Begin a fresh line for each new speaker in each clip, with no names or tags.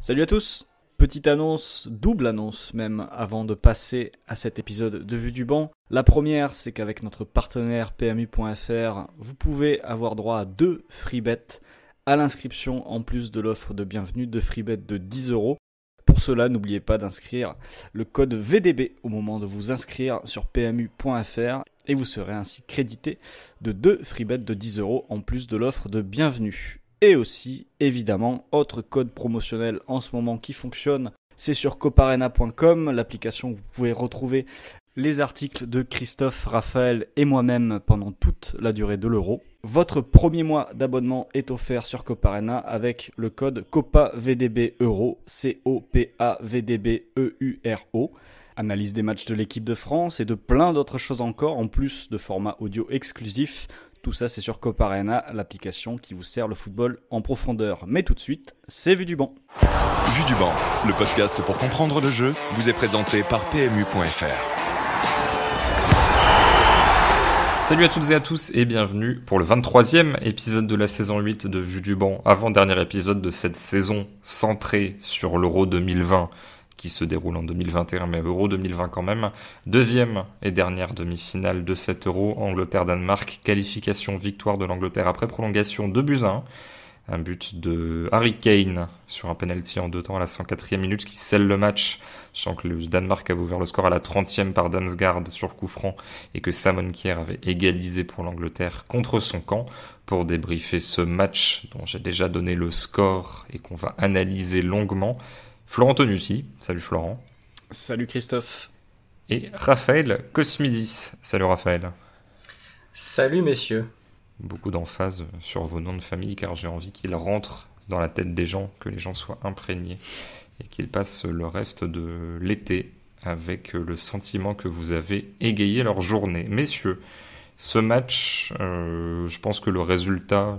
Salut à tous. Petite annonce, double annonce même, avant de passer à cet épisode de Vue du banc. La première, c'est qu'avec notre partenaire PMU.fr, vous pouvez avoir droit à 2 free bets à l'inscription, en plus de l'offre de bienvenue de free bet de 10€. Pour cela, n'oubliez pas d'inscrire le code VDB au moment de vous inscrire sur PMU.fr et vous serez ainsi crédité de 2 free bets de 10€ en plus de l'offre de bienvenue. Et aussi, évidemment, autre code promotionnel en ce moment qui fonctionne, c'est sur coparena.com, l'application où vous pouvez retrouver les articles de Christophe, Raphaël et moi-même pendant toute la durée de l'Euro. Votre premier mois d'abonnement est offert sur Coparena avec le code COPAVDBEURO, COPAVDBEURO. Analyse des matchs de l'équipe de France et de plein d'autres choses encore, en plus de formats audio exclusifs. Tout ça, c'est sur Coparena, l'application qui vous sert le football en profondeur. Mais tout de suite, c'est Vue du banc.
Vue du banc, le podcast pour comprendre le jeu, vous est présenté par PMU.fr.
Salut à toutes et à tous et bienvenue pour le 23e épisode de la saison 8 de Vue du banc, avant-dernier épisode de cette saison centrée sur l'Euro 2020 qui se déroule en 2021, mais Euro 2020 quand même. Deuxième et dernière demi-finale de cet Euro, Angleterre-Danemark, qualification, victoire de l'Angleterre après prolongation 2-1. Un but de Harry Kane sur un penalty en 2 temps à la 104e minute qui scelle le match, sachant que le Danemark avait ouvert le score à la 30e par Damsgaard sur coup franc et que Simon Kjær avait égalisé pour l'Angleterre contre son camp. Pour débriefer ce match dont j'ai déjà donné le score et qu'on va analyser longuement, Florent Tonucci, salut Florent.
Salut Christophe.
Et Raphaël Cosmidis, salut Raphaël.
Salut messieurs.
Beaucoup d'emphase sur vos noms de famille car j'ai envie qu'ils rentrent dans la tête des gens, que les gens soient imprégnés et qu'ils passent le reste de l'été avec le sentiment que vous avez égayé leur journée. Messieurs, ce match, je pense que le résultat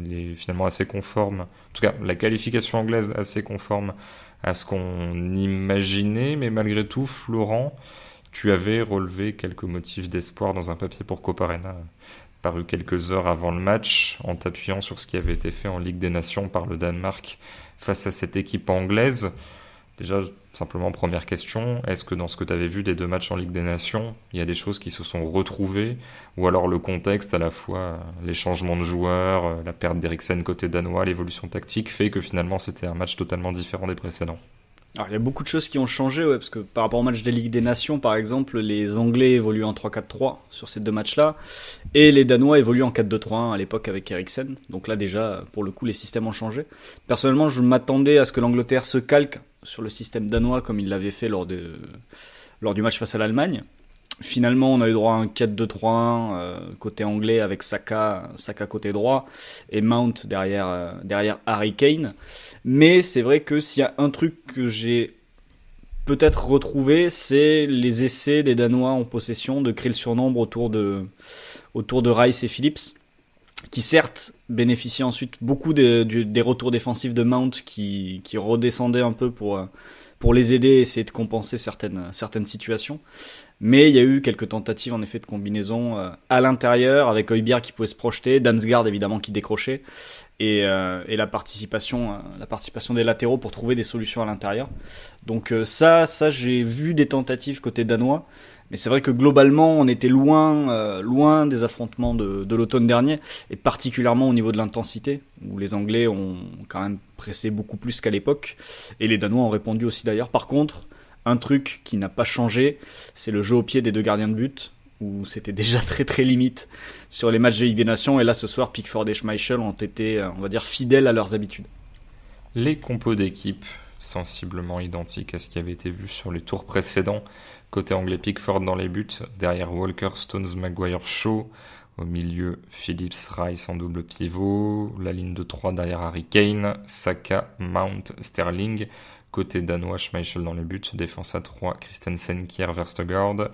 est finalement assez conforme, en tout cas la qualification anglaise assez conforme à ce qu'on imaginait, mais malgré tout, Florent, tu avais relevé quelques motifs d'espoir dans un papier pour Coparena, paru quelques heures avant le match, en t'appuyant sur ce qui avait été fait en Ligue des Nations par le Danemark face à cette équipe anglaise. Déjà, simplement, première question, est-ce que dans ce que tu avais vu des 2 matchs en Ligue des Nations, il y a des choses qui se sont retrouvées, ou alors le contexte, à la fois les changements de joueurs, la perte d'Eriksen côté danois, l'évolution tactique, fait que finalement c'était un match totalement différent des précédents?
Alors, il y a beaucoup de choses qui ont changé, parce que par rapport au match des Ligues des Nations, par exemple, les Anglais évoluent en 3-4-3 sur ces 2 matchs-là, et les Danois évoluent en 4-2-3-1 à l'époque avec Eriksen. Donc là, déjà, pour le coup, les systèmes ont changé. Personnellement, je m'attendais à ce que l'Angleterre se calque sur le système danois comme il l'avait fait lors du match face à l'Allemagne. Finalement, on a eu droit à un 4-2-3-1 côté anglais avec Saka côté droit et Mount derrière Harry Kane. Mais c'est vrai que s'il y a un truc que j'ai peut-être retrouvé, c'est les essais des Danois en possession de créer le surnombre autour de Rice et Phillips, qui certes bénéficiaient ensuite beaucoup des retours défensifs de Mount qui redescendaient un peu pour les aider et essayer de compenser certaines situations. Mais il y a eu quelques tentatives en effet de combinaison à l'intérieur, avec Højbjerg qui pouvait se projeter, Damsgaard évidemment qui décrochait, et la participation des latéraux pour trouver des solutions à l'intérieur. Donc ça j'ai vu des tentatives côté danois, mais c'est vrai que globalement on était loin des affrontements de l'automne dernier, et particulièrement au niveau de l'intensité, où les Anglais ont quand même pressé beaucoup plus qu'à l'époque, et les Danois ont répondu aussi d'ailleurs. Par contre, un truc qui n'a pas changé, c'est le jeu au pied des 2 gardiens de but, où c'était déjà très très limite sur les matchs de Ligue des Nations, et là ce soir Pickford et Schmeichel ont été, on va dire, fidèles à leurs habitudes.
Les compos d'équipe sensiblement identiques à ce qui avait été vu sur les tours précédents. Côté anglais, Pickford dans les buts, derrière Walker, Stones, Maguire, Shaw. Au milieu, Phillips, Rice en double pivot. La ligne de 3 derrière Harry Kane, Saka, Mount, Sterling. Côté danois, Schmeichel dans les buts. Défense à 3, Christensen, Kjær, Vestergaard.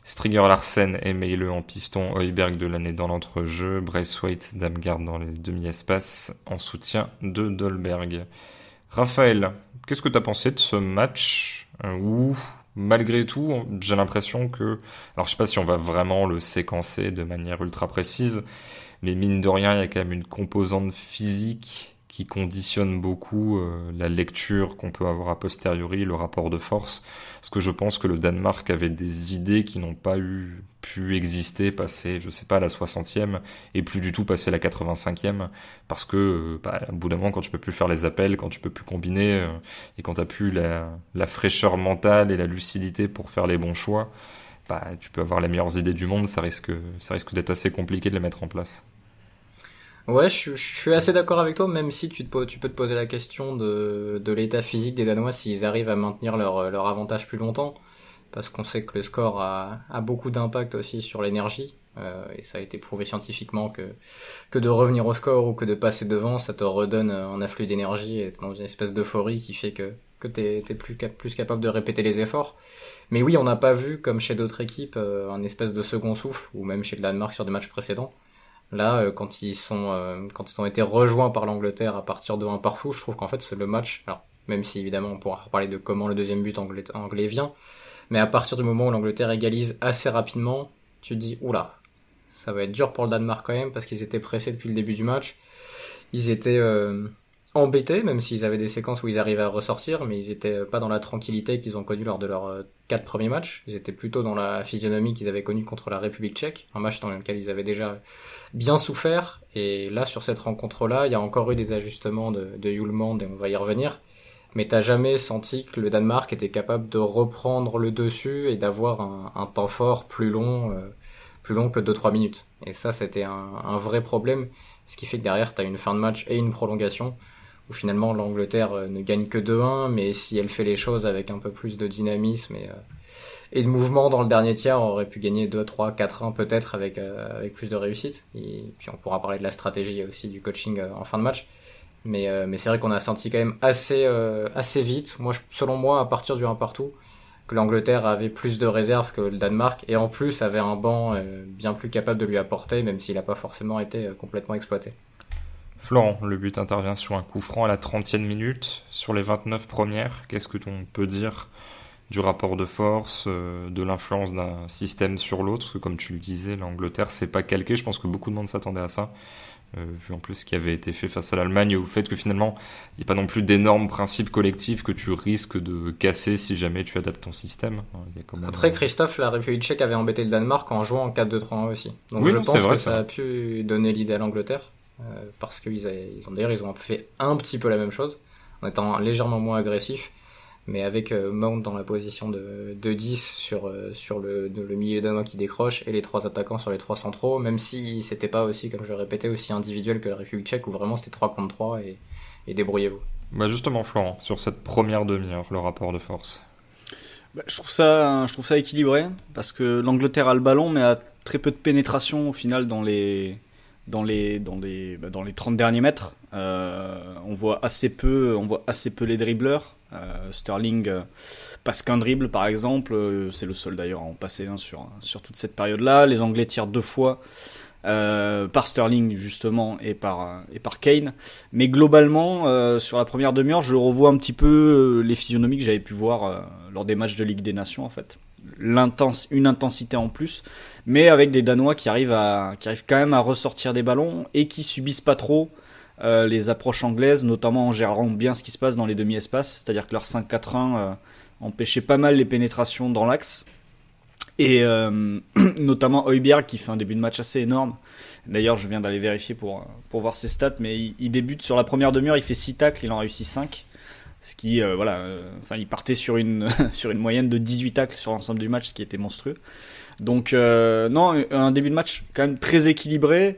Stringer, Larsen et Meile en piston. Højbjerg de l'année dans l'entrejeu. Braithwaite, Damsgaard dans les demi-espaces. En soutien de Dolberg. Raphaël, qu'est-ce que tu as pensé de ce match où, malgré tout, j'ai l'impression que... Alors, je sais pas si on va vraiment le séquencer de manière ultra précise, mais mine de rien, il y a quand même une composante physique qui conditionne beaucoup la lecture qu'on peut avoir a posteriori, le rapport de force. Parce que je pense que le Danemark avait des idées qui n'ont pas pu exister, passer, je sais pas, la 60e, et plus du tout passer la 85e, parce que, au bout d'un moment, quand tu peux plus faire les appels, quand tu peux plus combiner, et quand t'as plus la fraîcheur mentale et la lucidité pour faire les bons choix, tu peux avoir les meilleures idées du monde, ça risque d'être assez compliqué de les mettre en place.
Ouais, je suis assez d'accord avec toi, même si tu peux te poser la question de l'état physique des Danois s'ils arrivent à maintenir leur avantage plus longtemps, parce qu'on sait que le score a beaucoup d'impact aussi sur l'énergie, et ça a été prouvé scientifiquement que de revenir au score ou que de passer devant, ça te redonne un afflux d'énergie et dans une espèce d'euphorie qui fait que t'es plus capable de répéter les efforts. Mais oui, on n'a pas vu, comme chez d'autres équipes, un espèce de second souffle, ou même chez le Danemark sur des matchs précédents. Là, quand ils ont été rejoints par l'Angleterre à partir de 1 partout, je trouve qu'en fait, c'est le match, alors, même si évidemment on pourra reparler de comment le deuxième but anglais vient, mais à partir du moment où l'Angleterre égalise assez rapidement, tu te dis, oula, ça va être dur pour le Danemark quand même, parce qu'ils étaient pressés depuis le début du match. Ils étaient embêtés, même s'ils avaient des séquences où ils arrivaient à ressortir, mais ils étaient pas dans la tranquillité qu'ils ont connue lors de leurs 4 premiers matchs. Ils étaient plutôt dans la physionomie qu'ils avaient connue contre la République tchèque, un match dans lequel ils avaient déjà bien souffert. Et là, sur cette rencontre-là, il y a encore eu des ajustements de Hjulmand, et on va y revenir. Mais t'as jamais senti que le Danemark était capable de reprendre le dessus et d'avoir un temps fort plus long que 2-3 minutes. Et ça, c'était un vrai problème, ce qui fait que derrière, t'as une fin de match et une prolongation, où finalement l'Angleterre ne gagne que 2-1, mais si elle fait les choses avec un peu plus de dynamisme et de mouvement dans le dernier tiers, on aurait pu gagner 2-3, 4-1 peut-être avec plus de réussite. Et puis on pourra parler de la stratégie et aussi du coaching en fin de match. Mais c'est vrai qu'on a senti quand même assez vite, selon moi, à partir du 1 partout, que l'Angleterre avait plus de réserves que le Danemark, et en plus avait un banc bien plus capable de lui apporter, même s'il n'a pas forcément été complètement exploité.
Florent, le but intervient sur un coup franc à la 30e minute. Sur les 29 premières, qu'est-ce que l'on peut dire du rapport de force, de l'influence d'un système sur l'autre? Parce que comme tu le disais, l'Angleterre s'est pas calqué. Je pense que beaucoup de monde s'attendait à ça, vu en plus ce qui avait été fait face à l'Allemagne, et au fait que finalement, il n'y a pas non plus d'énormes principes collectifs que tu risques de casser si jamais tu adaptes ton système.
Après, Christophe, la République tchèque avait embêté le Danemark en jouant en 4-2-3-1 aussi. Donc
oui,
je pense que
ça
a pu donner l'idée à l'Angleterre. Parce qu'ils ont fait un petit peu la même chose, en étant légèrement moins agressif, mais avec Mount dans la position de 10 sur le milieu danois qui décroche, et les 3 attaquants sur les 3 centraux, même si c'était pas aussi, comme je le répétais, aussi individuel que la République tchèque, où vraiment c'était 3 contre 3 et débrouillez-vous.
Justement, Florent, sur cette première demi-heure, le rapport de force.
Je trouve ça équilibré, parce que l'Angleterre a le ballon, mais a très peu de pénétration au final dans les 30 derniers mètres. On voit assez peu les dribbleurs. Sterling passe qu'un dribble par exemple, c'est le seul d'ailleurs à en passer sur toute cette période-là. Les Anglais tirent 2 fois par Sterling justement et par Kane. Mais globalement, sur la première demi-heure, je revois un petit peu les physionomies que j'avais pu voir lors des matchs de Ligue des Nations en fait. Une intensité en plus, mais avec des Danois qui arrivent quand même à ressortir des ballons et qui subissent pas trop les approches anglaises, notamment en gérant bien ce qui se passe dans les demi-espaces, c'est-à-dire que leur 5-4-1 empêchait pas mal les pénétrations dans l'axe, et notamment Højbjerg qui fait un début de match assez énorme. D'ailleurs, je viens d'aller vérifier pour voir ses stats, mais il débute sur la première demi-heure, il fait 6 tacles, il en réussit 5. Ce qui, il partait sur une moyenne de 18 tacles sur l'ensemble du match, ce qui était monstrueux. Donc, non, un début de match quand même très équilibré.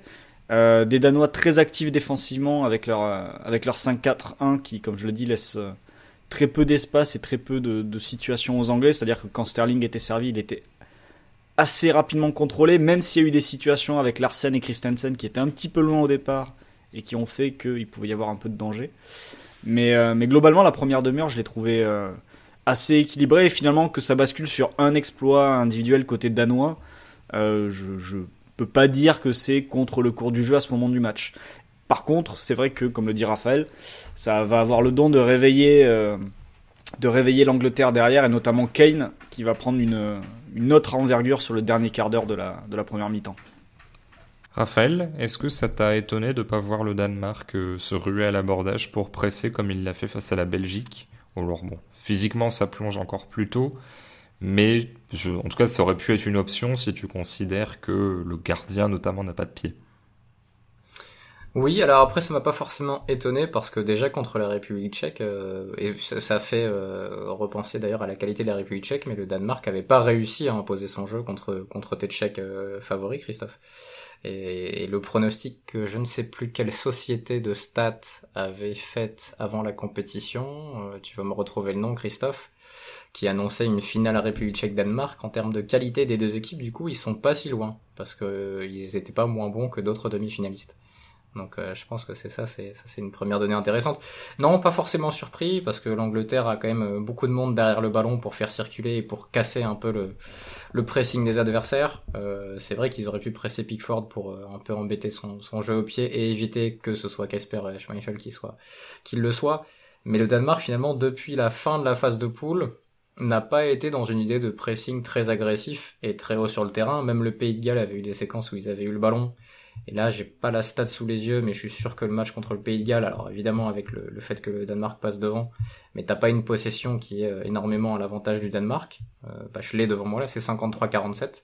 Des Danois très actifs défensivement avec leur 5-4-1 qui, comme je le dis, laisse très peu d'espace et très peu de situations aux Anglais. C'est-à-dire que quand Sterling était servi, il était assez rapidement contrôlé, même s'il y a eu des situations avec Larsen et Christensen qui étaient un petit peu loin au départ et qui ont fait qu'il pouvait y avoir un peu de danger. Mais globalement, la première demi-heure, je l'ai trouvé assez équilibrée, et finalement que ça bascule sur un exploit individuel côté danois, je peux pas dire que c'est contre le cours du jeu à ce moment du match. Par contre, c'est vrai que, comme le dit Raphaël, ça va avoir le don de réveiller l'Angleterre derrière, et notamment Kane, qui va prendre une autre envergure sur le dernier quart d'heure de la première mi-temps.
Raphaël, est-ce que ça t'a étonné de ne pas voir le Danemark se ruer à l'abordage pour presser comme il l'a fait face à la Belgique? Alors bon, physiquement ça plonge encore plus tôt, mais en tout cas ça aurait pu être une option si tu considères que le gardien notamment n'a pas de pied.
Oui, alors après ça m'a pas forcément étonné parce que déjà contre la République tchèque, et ça fait repenser d'ailleurs à la qualité de la République tchèque, mais le Danemark avait pas réussi à imposer son jeu contre tes Tchèques favoris, Christophe. Et le pronostic que je ne sais plus quelle société de stats avait fait avant la compétition, tu vas me retrouver le nom, Christophe, qui annonçait une finale République tchèque-Danemark. En termes de qualité des deux équipes, du coup ils sont pas si loin parce que ils étaient pas moins bons que d'autres demi-finalistes. Donc je pense que c'est une première donnée intéressante. Non, pas forcément surpris parce que l'Angleterre a quand même beaucoup de monde derrière le ballon pour faire circuler et pour casser un peu le pressing des adversaires. C'est vrai qu'ils auraient pu presser Pickford pour un peu embêter son jeu au pied et éviter que ce soit Kasper Schmeichel qui le soit. Mais le Danemark finalement depuis la fin de la phase de poule n'a pas été dans une idée de pressing très agressif et très haut sur le terrain. Même le Pays de Galles avait eu des séquences où ils avaient eu le ballon. Et là, j'ai pas la stat sous les yeux, mais je suis sûr que le match contre le Pays de Galles, alors évidemment avec le fait que le Danemark passe devant, mais t'as pas une possession qui est énormément à l'avantage du Danemark. Je l'ai devant moi là, c'est 53-47.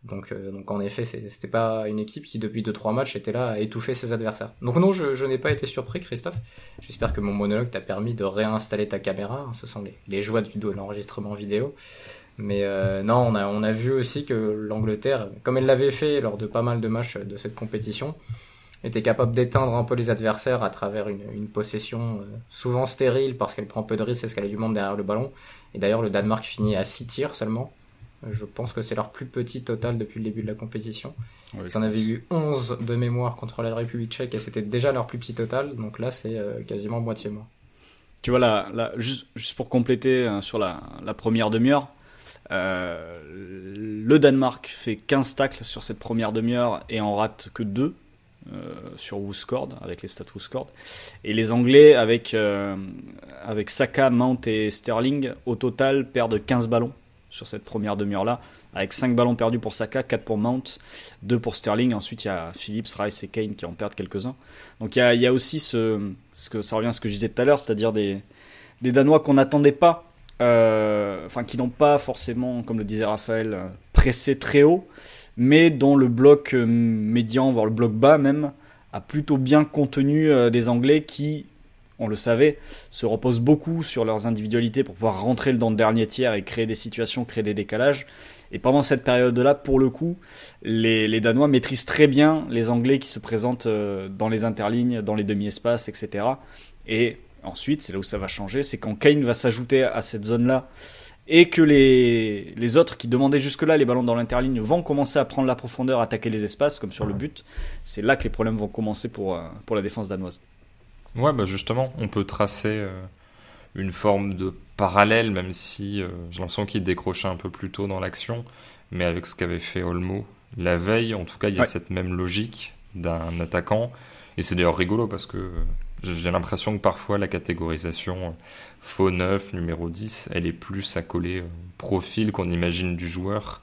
Donc en effet, c'était pas une équipe qui depuis 2-3 matchs était là à étouffer ses adversaires. Donc non, je n'ai pas été surpris, Christophe. J'espère que mon monologue t'a permis de réinstaller ta caméra. Ce sont les joies de l'enregistrement vidéo. Mais non, on a vu aussi que l'Angleterre, comme elle l'avait fait lors de pas mal de matchs de cette compétition, était capable d'éteindre un peu les adversaires à travers une possession souvent stérile parce qu'elle prend peu de risques et parce qu'elle a du monde derrière le ballon. Et d'ailleurs, le Danemark finit à 6 tirs seulement. Je pense que c'est leur plus petit total depuis le début de la compétition. Oui, ils en avaient eu 11 de mémoire contre la République tchèque et c'était déjà leur plus petit total. Donc là, c'est quasiment moitié moins.
Tu vois, là, juste pour compléter sur la première demi-heure, le Danemark fait 15 tacles sur cette première demi-heure et en rate que 2 sur WhoScored, avec les stats WhoScored. Et les Anglais, avec Saka, Mount et Sterling, au total perdent 15 ballons sur cette première demi-heure-là, avec 5 ballons perdus pour Saka, 4 pour Mount, 2 pour Sterling. Ensuite, il y a Phillips, Rice et Kane qui en perdent quelques-uns. Donc il y a aussi ça revient à ce que je disais tout à l'heure, c'est-à-dire des Danois qu'on n'attendait pas, qui n'ont pas forcément, comme le disait Raphaël, pressé très haut, mais dont le bloc médian, voire le bloc bas même, a plutôt bien contenu des Anglais qui, on le savait, se reposent beaucoup sur leurs individualités pour pouvoir rentrer dans le dernier tiers et créer des situations, créer des décalages. Et pendant cette période-là, pour le coup, les Danois maîtrisent très bien les Anglais qui se présentent dans les interlignes, dans les demi-espaces, etc. Et ensuite, c'est là où ça va changer, c'est quand Kane va s'ajouter à cette zone-là et que les autres qui demandaient jusque-là les ballons dans l'interligne vont commencer à prendre la profondeur, attaquer les espaces, comme sur le but. C'est là que les problèmes vont commencer pour la défense danoise.
Ouais, justement, on peut tracer une forme de parallèle, même si j'ai l'impression qu'il décrochait un peu plus tôt dans l'action, mais avec ce qu'avait fait Olmo la veille, en tout cas, il y a cette même logique d'un attaquant, et c'est d'ailleurs rigolo parce que j'ai l'impression que parfois la catégorisation faux 9, numéro 10, elle est plus à coller profil qu'on imagine du joueur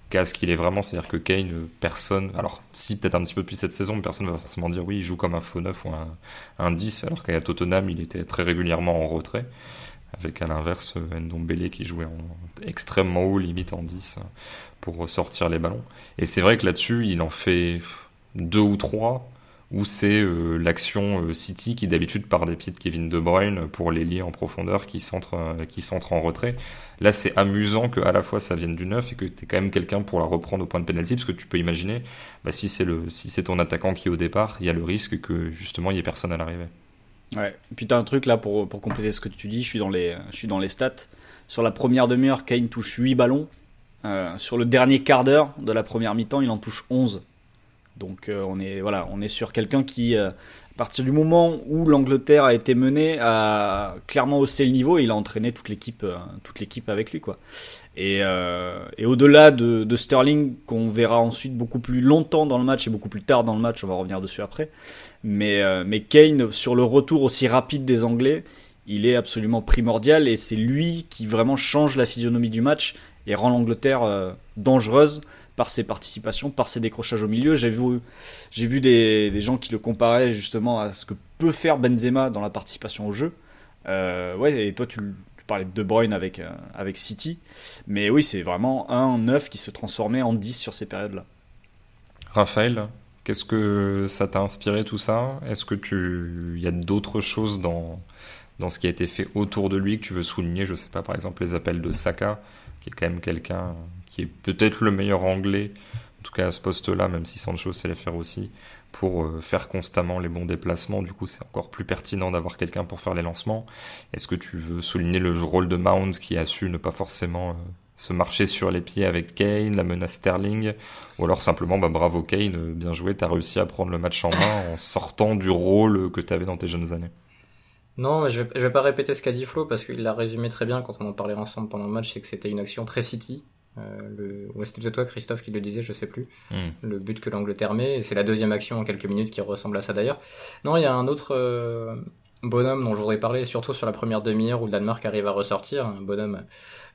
qu'à ce qu'il est vraiment, c'est-à-dire que Kane, personne, alors si peut-être un petit peu depuis cette saison, mais personne ne va forcément dire oui, il joue comme un faux 9 ou un 10, alors qu'à Tottenham, il était très régulièrement en retrait, avec à l'inverse Ndombele qui jouait extrêmement haut, limite en 10, pour sortir les ballons. Et c'est vrai que là-dessus, il en fait 2 ou 3, où c'est l'action City qui d'habitude part des pieds de Kevin De Bruyne pour les lier en profondeur qui centre en retrait. Là, c'est amusant que à la fois ça vienne du neuf et que tu aies quand même quelqu'un pour la reprendre au point de pénalty, parce que tu peux imaginer, si c'est ton attaquant qui est au départ, il y a le risque que justement il y ait personne à l'arrivée.
Ouais. Et puis t'as un truc là pour compléter ce que tu dis, je suis dans les stats. Sur la première demi-heure, Kane touche 8 ballons. Sur le dernier quart d'heure de la première mi-temps, il en touche 11. Donc on est sur quelqu'un qui, à partir du moment où l'Angleterre a été menée, a clairement haussé le niveau et il a entraîné toute l'équipe avec lui, quoi. Et au-delà de Sterling, qu'on verra ensuite beaucoup plus longtemps dans le match et beaucoup plus tard dans le match, on va revenir dessus après. Mais Kane, sur le retour aussi rapide des Anglais, il est absolument primordial et c'est lui qui vraiment change la physionomie du match et rend l'Angleterre dangereuse. par ses participations, par ses décrochages au milieu. J'ai vu des gens qui le comparaient justement à ce que peut faire Benzema dans la participation au jeu. Ouais, et toi tu parlais de De Bruyne avec City, mais oui, c'est vraiment un 9 qui se transformait en 10 sur ces périodes-là.
Raphaël, qu'est-ce que ça t'a inspiré tout ça? Est-ce que il y a d'autres choses dans ce qui a été fait autour de lui que tu veux souligner? Je sais pas, par exemple les appels de Saka, qui est quand même quelqu'un qui est peut-être le meilleur anglais, en tout cas à ce poste-là, même si Sancho sait les faire aussi, pour faire constamment les bons déplacements. Du coup, c'est encore plus pertinent d'avoir quelqu'un pour faire les lancements. Est-ce que tu veux souligner le rôle de Mount qui a su ne pas forcément se marcher sur les pieds avec Kane, la menace Sterling, ou alors simplement bravo Kane, bien joué, t'as réussi à prendre le match en main en sortant du rôle que t'avais dans tes jeunes années?
Non, mais je vais pas répéter ce qu'a dit Flo parce qu'il l'a résumé très bien quand on en parlait ensemble pendant le match, c'est que c'était une action très City. Ouais, c'était peut-être toi Christophe qui le disait, je sais plus. Le but que l'Angleterre met, et c'est la deuxième action en quelques minutes qui ressemble à ça d'ailleurs. Non, il y a un autre bonhomme dont je voudrais parler, surtout sur la première demi-heure où le Danemark arrive à ressortir, un bonhomme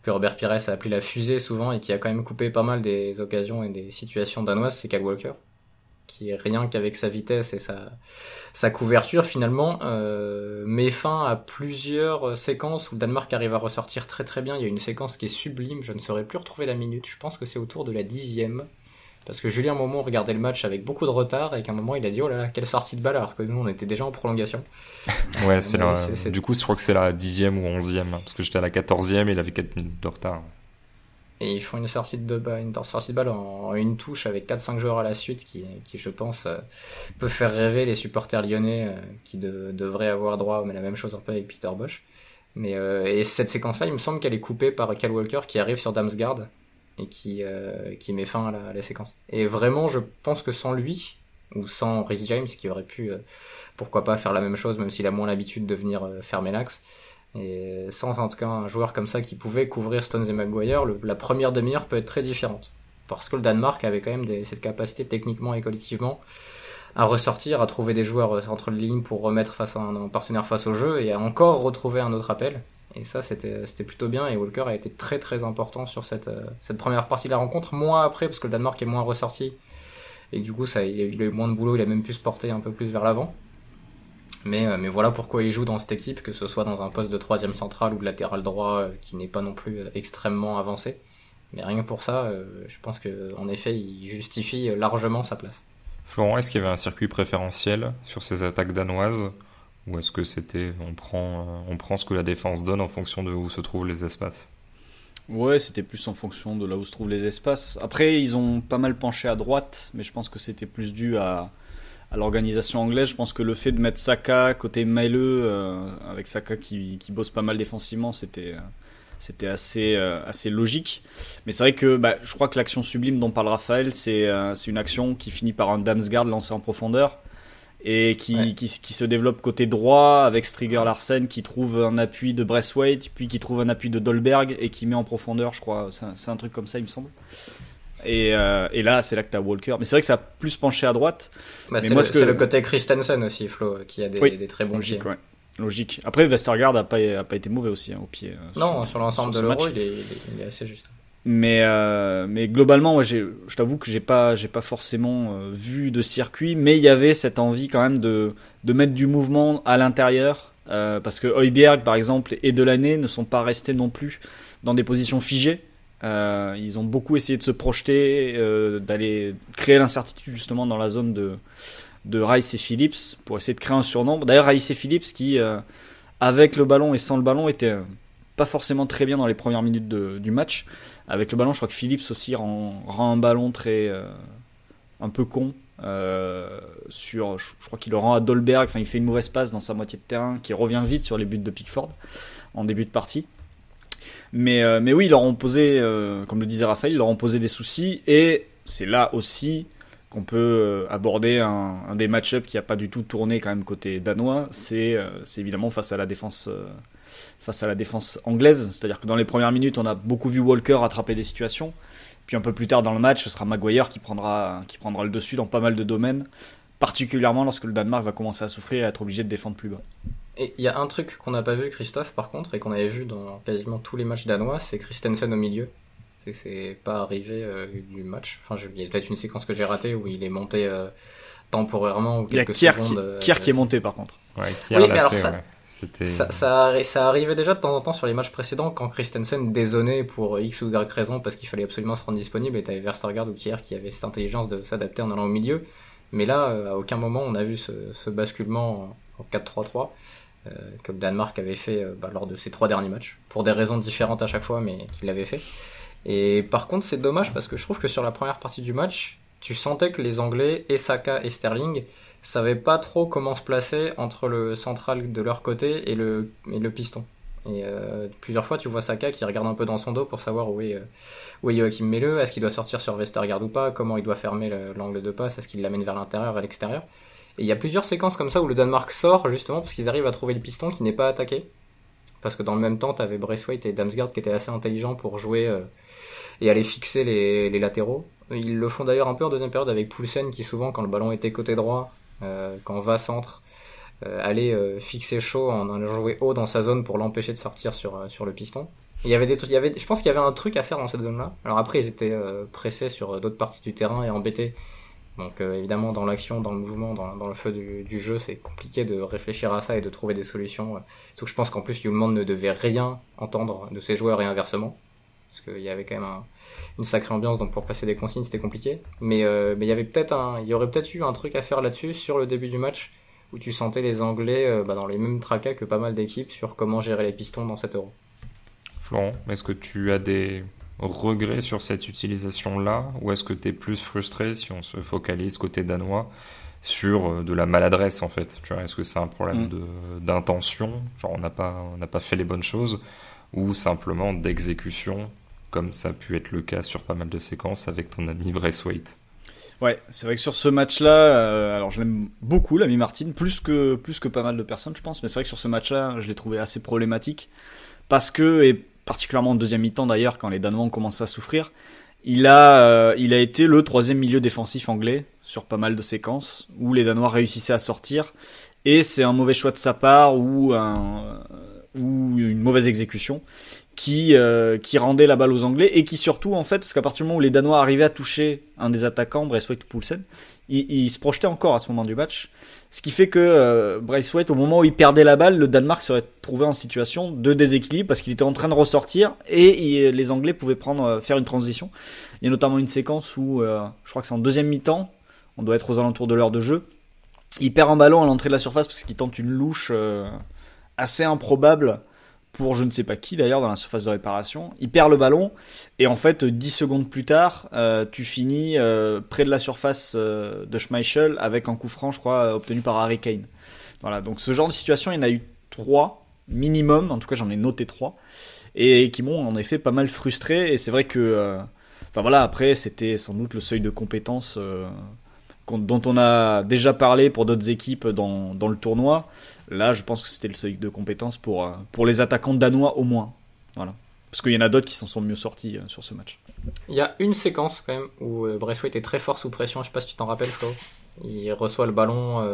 que Robert Pires a appelé la fusée souvent et qui a quand même coupé pas mal des occasions et des situations danoises, c'est Kyle Walker, qui rien qu'avec sa vitesse et sa couverture finalement met fin à plusieurs séquences où le Danemark arrive à ressortir très très bien. Il y a une séquence qui est sublime, je ne saurais plus retrouver la minute, je pense que c'est autour de la 10e, parce que Julien Momon regardait le match avec beaucoup de retard et qu'à un moment il a dit oh là là, quelle sortie de balle, alors que nous on était déjà en prolongation.
Ouais, du coup je crois que c'est la 10e ou 11e, parce que j'étais à la 14e et il avait 4 minutes de retard.
Et ils font une sortie de balle en une touche avec 4-5 joueurs à la suite qui je pense, peut faire rêver les supporters lyonnais qui devraient avoir droit, mais la même chose un peu avec Peter Bosz. Mais, et cette séquence-là, il me semble qu'elle est coupée par Kyle Walker qui arrive sur Damsgaard et qui met fin à la séquence. Et vraiment, je pense que sans lui, ou sans Reece James, qui aurait pu, pourquoi pas, faire la même chose, même s'il a moins l'habitude de venir fermer l'axe, et sans en tout cas un joueur comme ça qui pouvait couvrir Stones et Maguire, la première demi-heure peut être très différente parce que le Danemark avait quand même cette capacité techniquement et collectivement à ressortir, à trouver des joueurs entre les lignes pour remettre face à un partenaire face au jeu et à encore retrouver un autre appel, et ça c'était plutôt bien, et Walker a été très très important sur cette première partie de la rencontre, moins après parce que le Danemark est moins ressorti et du coup il a eu moins de boulot, il a même pu se porter un peu plus vers l'avant. Mais voilà pourquoi il joue dans cette équipe, que ce soit dans un poste de troisième central ou de latéral droit qui n'est pas non plus extrêmement avancé. Mais rien que pour ça, je pense qu'en effet, il justifie largement sa place.
Florent, est-ce qu'il y avait un circuit préférentiel sur ces attaques danoises, ou est-ce que c'était on prend ce que la défense donne en fonction de où se trouvent les espaces?
Ouais, c'était plus en fonction de là où se trouvent les espaces. Après, ils ont pas mal penché à droite, mais je pense que c'était plus dû à l'organisation anglaise. Je pense que le fait de mettre Saka côté Maileux, avec Saka qui bosse pas mal défensivement, c'était assez logique. Mais c'est vrai que je crois que l'action sublime dont parle Raphaël, c'est une action qui finit par un Damsgaard lancé en profondeur et qui se développe côté droit avec Striger Larsen qui trouve un appui de Braithwaite, puis qui trouve un appui de Dolberg et qui met en profondeur, je crois. C'est un truc comme ça, il me semble. Et là, c'est là que t'as Walker. Mais c'est vrai que ça a plus penché à droite.
C'est le côté Christensen aussi, Flo, qui a des très bons pieds.
Ouais. Logique. Après, Vestergaard a pas été mauvais aussi au pied.
Non, sur l'ensemble de l'Euro, il est assez juste.
Mais globalement, ouais, je t'avoue que j'ai pas forcément vu de circuit, mais il y avait cette envie quand même de mettre du mouvement à l'intérieur, parce que Højbjerg, par exemple, et Delaney ne sont pas restés non plus dans des positions figées. Ils ont beaucoup essayé de se projeter, d'aller créer l'incertitude justement dans la zone de Rice et Phillips pour essayer de créer un surnombre. D'ailleurs, Rice et Phillips qui, avec le ballon et sans le ballon, étaient pas forcément très bien dans les premières minutes du match. Avec le ballon, je crois que Phillips aussi rend un ballon un peu con. Je crois qu'il le rend à Dolberg. Enfin, il fait une mauvaise passe dans sa moitié de terrain qui revient vite sur les buts de Pickford en début de partie. Mais oui, ils leur ont posé, comme le disait Raphaël, ils leur ont posé des soucis, et c'est là aussi qu'on peut aborder un des match-ups qui n'a pas du tout tourné quand même côté danois. C'est évidemment face à la défense anglaise. C'est-à-dire que dans les premières minutes, on a beaucoup vu Walker attraper des situations, puis un peu plus tard dans le match, ce sera Maguire qui prendra le dessus dans pas mal de domaines, particulièrement lorsque le Danemark va commencer à souffrir et être obligé de défendre plus bas.
Et il y a un truc qu'on n'a pas vu, Christophe, par contre, et qu'on avait vu dans quasiment tous les matchs danois, c'est Christensen au milieu. c'est pas arrivé du match. Enfin, il y a peut-être une séquence que j'ai ratée où il est monté temporairement ou quelques secondes.
Kier qui est monté par contre.
Ouais, Kier l'a fait,
ça,
ouais. C'était...
ça arrivait déjà de temps en temps sur les matchs précédents quand Christensen dézonnait pour X ou Y raison parce qu'il fallait absolument se rendre disponible et t'avais Vestergaard ou Kier qui avait cette intelligence de s'adapter en allant au milieu. Mais là, à aucun moment on a vu ce basculement en 4-3-3 que le Danemark avait fait lors de ses 3 derniers matchs, pour des raisons différentes à chaque fois, mais qu'il l'avait fait. Et par contre, c'est dommage parce que je trouve que sur la première partie du match, tu sentais que les Anglais, et Saka et Sterling, savaient pas trop comment se placer entre le central de leur côté et le piston. Et plusieurs fois, tu vois Saka qui regarde un peu dans son dos pour savoir où est Joachim Melle, est-ce qu'il doit sortir sur Vestergaard ou pas, comment il doit fermer l'angle de passe, est-ce qu'il l'amène vers l'intérieur, à l'extérieur. Et il y a plusieurs séquences comme ça où le Danemark sort justement parce qu'ils arrivent à trouver le piston qui n'est pas attaqué. Parce que dans le même temps, t'avais Braithwaite et Damsgaard qui étaient assez intelligents pour jouer et aller fixer les latéraux. Ils le font d'ailleurs un peu en deuxième période avec Poulsen qui souvent, quand le ballon était côté droit, quand va centre, allait fixer chaud en allant jouer haut dans sa zone pour l'empêcher de sortir sur le piston. Et je pense qu'il y avait un truc à faire dans cette zone-là. Alors après, ils étaient pressés sur d'autres parties du terrain et embêtés. Donc évidemment, dans l'action, dans le mouvement, dans le feu du jeu, c'est compliqué de réfléchir à ça et de trouver des solutions. Surtout que je pense qu'en plus, Hjulmand ne devait rien entendre de ses joueurs et inversement. Parce qu'il y avait quand même une sacrée ambiance, donc pour passer des consignes, c'était compliqué. Mais il y aurait peut-être eu un truc à faire là-dessus, sur le début du match, où tu sentais les Anglais dans les mêmes tracas que pas mal d'équipes sur comment gérer les pistons dans cet Euro.
Florent, est-ce que tu as des regrets sur cette utilisation-là, ou est-ce que tu es plus frustré si on se focalise côté danois sur de la maladresse en fait, tu vois, est-ce que c'est un problème d'intention, genre on n'a pas fait les bonnes choses, ou simplement d'exécution, comme ça a pu être le cas sur pas mal de séquences avec ton ami Braithwaite?
Ouais, c'est vrai que sur ce match-là, alors je l'aime beaucoup, l'ami Martin, plus que pas mal de personnes, je pense, mais c'est vrai que sur ce match-là, je l'ai trouvé assez problématique, parce que, et particulièrement en deuxième mi-temps d'ailleurs, quand les Danois ont commencé à souffrir, il a été le 3e milieu défensif anglais sur pas mal de séquences, où les Danois réussissaient à sortir, et c'est un mauvais choix de sa part, ou une mauvaise exécution, qui rendait la balle aux Anglais, et qui surtout, en fait, parce qu'à partir du moment où les Danois arrivaient à toucher un des attaquants, Braithwaite ou Poulsen, il se projetait encore à ce moment du match, ce qui fait que Braithwaite, au moment où il perdait la balle, le Danemark serait trouvé en situation de déséquilibre, parce qu'il était en train de ressortir, et les Anglais pouvaient faire une transition. Il y a notamment une séquence où, je crois que c'est en deuxième mi-temps, on doit être aux alentours de l'heure de jeu, il perd un ballon à l'entrée de la surface, parce qu'il tente une louche assez improbable, pour je ne sais pas qui d'ailleurs dans la surface de réparation. Il perd le ballon et en fait 10 secondes plus tard tu finis près de la surface de Schmeichel avec un coup franc, je crois, obtenu par Harry Kane. Voilà, donc ce genre de situation, il y en a eu 3 minimum, en tout cas j'en ai noté 3, et qui m'ont en effet pas mal frustré. Et c'est vrai que enfin voilà, après c'était sans doute le seuil de compétence dont on a déjà parlé pour d'autres équipes dans le tournoi. Là, je pense que c'était le seuil de compétence pour les attaquants danois au moins. Voilà. Parce qu'il y en a d'autres qui s'en sont mieux sortis sur ce match.
Il y a une séquence quand même où Braithwaite est très fort sous pression, je sais pas si tu t'en rappelles, Flo. Il reçoit le ballon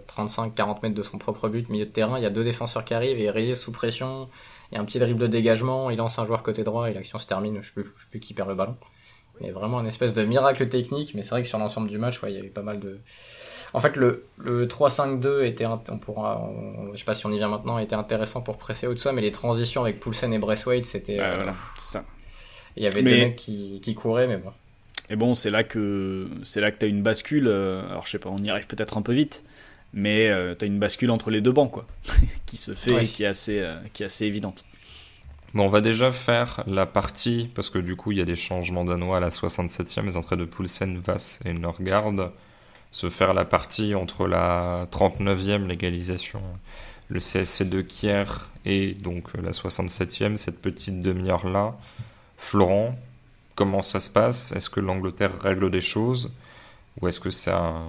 35-40 mètres de son propre but, milieu de terrain, il y a 2 défenseurs qui arrivent et il résiste sous pression. Il y a un petit dribble de dégagement, il lance un joueur côté droit et l'action se termine, je sais plus qui perd le ballon. Mais vraiment une espèce de miracle technique, mais c'est vrai que sur l'ensemble du match, il y avait pas mal de... En fait, le 3-5-2 était, je sais pas si on y vient maintenant, était intéressant pour presser au-dessus, mais les transitions avec Poulsen et Braithwaite, c'était...
voilà, c'est ça.
Il y avait des mecs qui couraient, mais bon.
Et bon, c'est là que t'as une bascule, alors je sais pas, on y arrive peut-être un peu vite, mais t'as une bascule entre les deux bancs, quoi, qui se fait, et qui est assez évidente.
Bon, on va déjà faire la partie, parce que du coup, il y a des changements danois à la 67e, les entrées de Poulsen, Vass et Norgard. Se faire la partie entre la 39e, l'égalisation, le CSC de Kier, et donc la 67e, cette petite demi-heure-là. Florent, comment ça se passe? Est-ce que l'Angleterre règle des choses? Ou est-ce que c'est un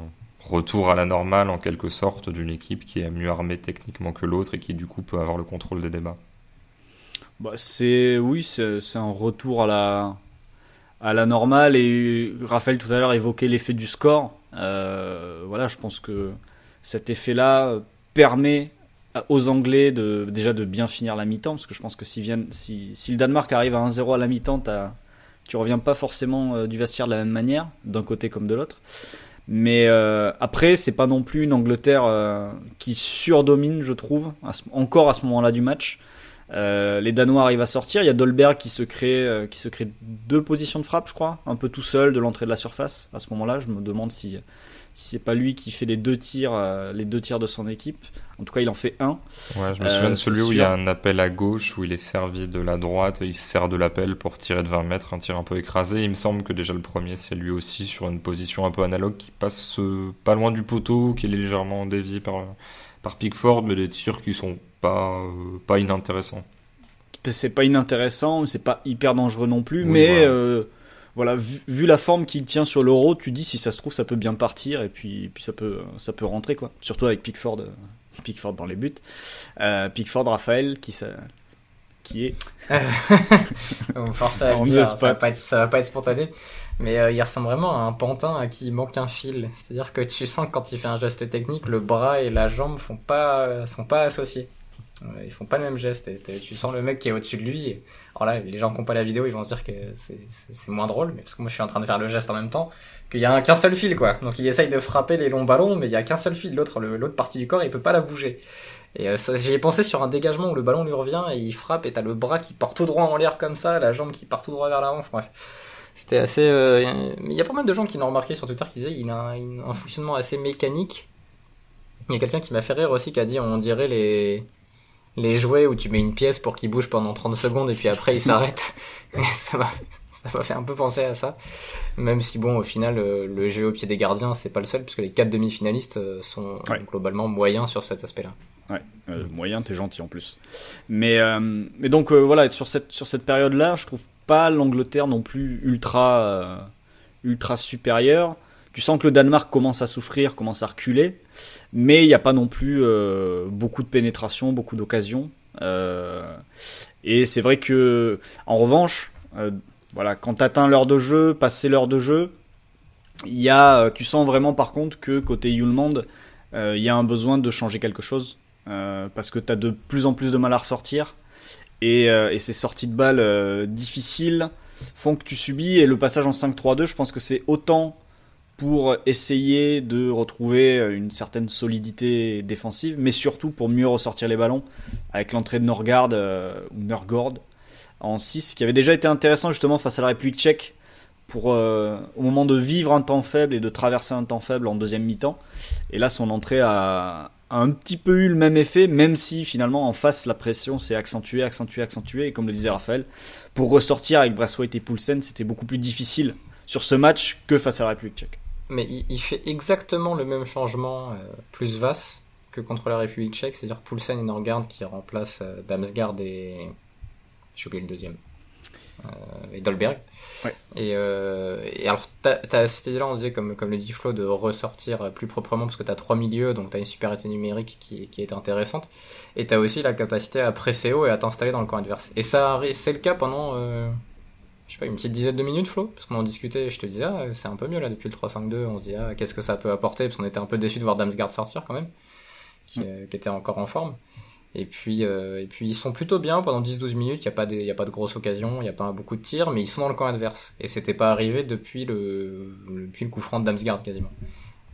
retour à la normale, en quelque sorte, d'une équipe qui est mieux armée techniquement que l'autre et qui, du coup, peut avoir le contrôle des débats?
Bah, c'est un retour à la normale, et Raphaël tout à l'heure évoquait l'effet du score. Voilà, je pense que cet effet-là permet aux Anglais déjà de bien finir la mi-temps, parce que je pense que si le Danemark arrive à 1-0 à la mi-temps, t'as Tu reviens pas forcément du vestiaire de la même manière, d'un côté comme de l'autre. Mais après, c'est pas non plus une Angleterre qui surdomine, je trouve, encore à ce moment-là du match. Les Danois arrivent à sortir. Il y a Dolberg qui se crée 2 positions de frappe, je crois, un peu tout seul de l'entrée de la surface. À ce moment-là, je me demande si c'est pas lui qui fait les 2 tirs de son équipe. En tout cas, il en fait un.
Ouais, je me souviens de celui où il y a un appel à gauche, où il est servi de la droite, et il se sert de l'appel pour tirer de 20 mètres, un tir un peu écrasé. Il me semble que déjà le premier, c'est lui aussi sur une position un peu analogue qui passe pas loin du poteau, qui est légèrement dévié par Pickford, mais des tirs qui sont pas inintéressants.
C'est pas inintéressant, c'est pas hyper dangereux non plus, oui, mais voilà, vu la forme qu'il tient sur l'Euro, tu dis si ça se trouve ça peut bien partir et puis ça peut rentrer quoi. Surtout avec Pickford dans les buts. Pickford, Raphaël qui est
force à le dire, ça va pas être spontané, mais il ressemble vraiment à un pantin à qui il manque un fil. C'est-à-dire que tu sens que quand il fait un geste technique, le bras et la jambe sont pas associés. Ils font pas le même geste et tu sens le mec qui est au-dessus de lui. Alors là, les gens qui n'ont pas la vidéo, ils vont se dire que c'est moins drôle, mais parce que moi je suis en train de faire le geste en même temps, qu'il y a qu'un seul fil quoi. Donc il essaye de frapper les longs ballons, mais il y a qu'un seul fil. L'autre partie du corps, il peut pas la bouger. Et j'y ai pensé sur un dégagement où le ballon lui revient et il frappe et t'as le bras qui part tout droit en l'air comme ça, la jambe qui part tout droit vers l'avant. Bref, c'était assez. Il y a pas mal de gens qui l'ont remarqué sur Twitter qui disaient qu'il a un fonctionnement assez mécanique. Il y a quelqu'un qui m'a fait rire aussi qui a dit on dirait les jouets où tu mets une pièce pour qu'il bouge pendant 30 secondes et puis après il s'arrête. Et ça m'a fait un peu penser à ça. Même si bon, au final, le jeu au pied des gardiens, c'est pas le seul, puisque les 4 demi-finalistes sont globalement moyens sur cet aspect-là.
Ouais, moyen, t'es gentil en plus. Mais donc voilà, sur cette période-là, je trouve pas l'Angleterre non plus ultra supérieure. Tu sens que le Danemark commence à souffrir, commence à reculer, mais il n'y a pas non plus beaucoup de pénétration, beaucoup d'occasions. Et c'est vrai que, en revanche, voilà, quand tu atteins l'heure de jeu, passé l'heure de jeu, tu sens vraiment par contre que côté Hjulmand, il y a un besoin de changer quelque chose, parce que tu as de plus en plus de mal à ressortir, et ces sorties de balles difficiles font que tu subis, et le passage en 5-3-2, je pense que c'est autant pour essayer de retrouver une certaine solidité défensive, mais surtout pour mieux ressortir les ballons, avec l'entrée de Norgard ou Nørgaard en 6, qui avait déjà été intéressant justement face à la République tchèque, pour au moment de vivre un temps faible et de traverser un temps faible en deuxième mi-temps. Et là, son entrée a un petit peu eu le même effet, même si finalement en face la pression s'est accentuée, et comme le disait Raphaël, pour ressortir avec Braithwaite et Poulsen, c'était beaucoup plus difficile sur ce match que face à la République tchèque.
Mais il fait exactement le même changement plus vaste que contre la République tchèque, c'est-à-dire Poulsen et Nørgaard qui remplacent Damsgaard et j'ai oublié le deuxième, et Dolberg. Ouais. Et alors t'as cette idée-là, on disait comme le dit Flo, de ressortir plus proprement parce que t'as 3 milieux, donc t'as une supériorité numérique qui est intéressante, et t'as aussi la capacité à presser haut et à t'installer dans le camp adverse. Et ça, c'est le cas pendant je sais pas, une petite dizaine de minutes, Flo, parce qu'on en discutait et je te disais, c'est un peu mieux là depuis le 3-5-2, on se dit, qu'est-ce que ça peut apporter, parce qu'on était un peu déçus de voir Damsgaard sortir quand même, qui était encore en forme. Et puis ils sont plutôt bien pendant 10-12 minutes, il y a pas de grosses occasions, il y a pas beaucoup de tirs, mais ils sont dans le camp adverse. Et c'était pas arrivé depuis le coup franc de Damsgaard quasiment.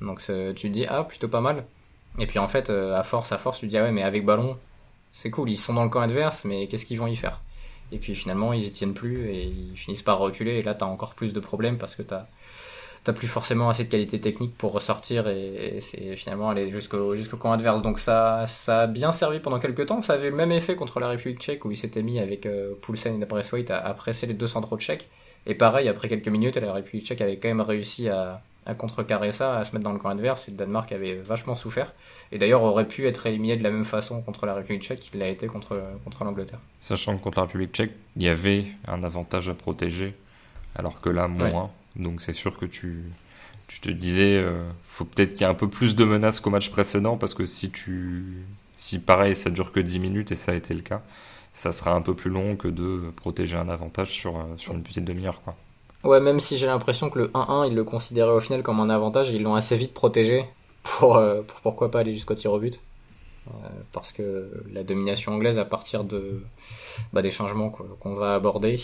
Donc tu te dis, plutôt pas mal. Et puis en fait, à force, tu te dis, ouais, mais avec ballon, c'est cool, ils sont dans le camp adverse, mais qu'est-ce qu'ils vont y faire ? Et puis finalement ils y tiennent plus et ils finissent par reculer, et là t'as encore plus de problèmes parce que t'as plus forcément assez de qualité technique pour ressortir et c'est finalement aller jusqu'au camp adverse. Donc ça a bien servi pendant quelques temps. Ça avait le même effet contre la République tchèque où il s'était mis avec Poulsen et Braithwaite à presser les 2 centraux tchèques, et pareil après quelques minutes la République tchèque avait quand même réussi à contrecarrer ça, à se mettre dans le camp adverse, et le Danemark avait vachement souffert, et d'ailleurs aurait pu être éliminé de la même façon contre la République tchèque qu'il l'a été contre l'Angleterre.
Sachant que contre la République tchèque, il y avait un avantage à protéger, alors que là, moins. Ouais. Donc c'est sûr que tu te disais, faut peut-être qu'il y ait un peu plus de menaces qu'au match précédent, parce que si pareil, ça dure que 10 minutes, et ça a été le cas, ça sera un peu plus long que de protéger un avantage sur une petite demi-heure, quoi.
Ouais, même si j'ai l'impression que le 1-1, ils le considéraient au final comme un avantage, ils l'ont assez vite protégé pour pourquoi pas aller jusqu'au tir au but. parce que la domination anglaise à partir des changements qu'on va aborder,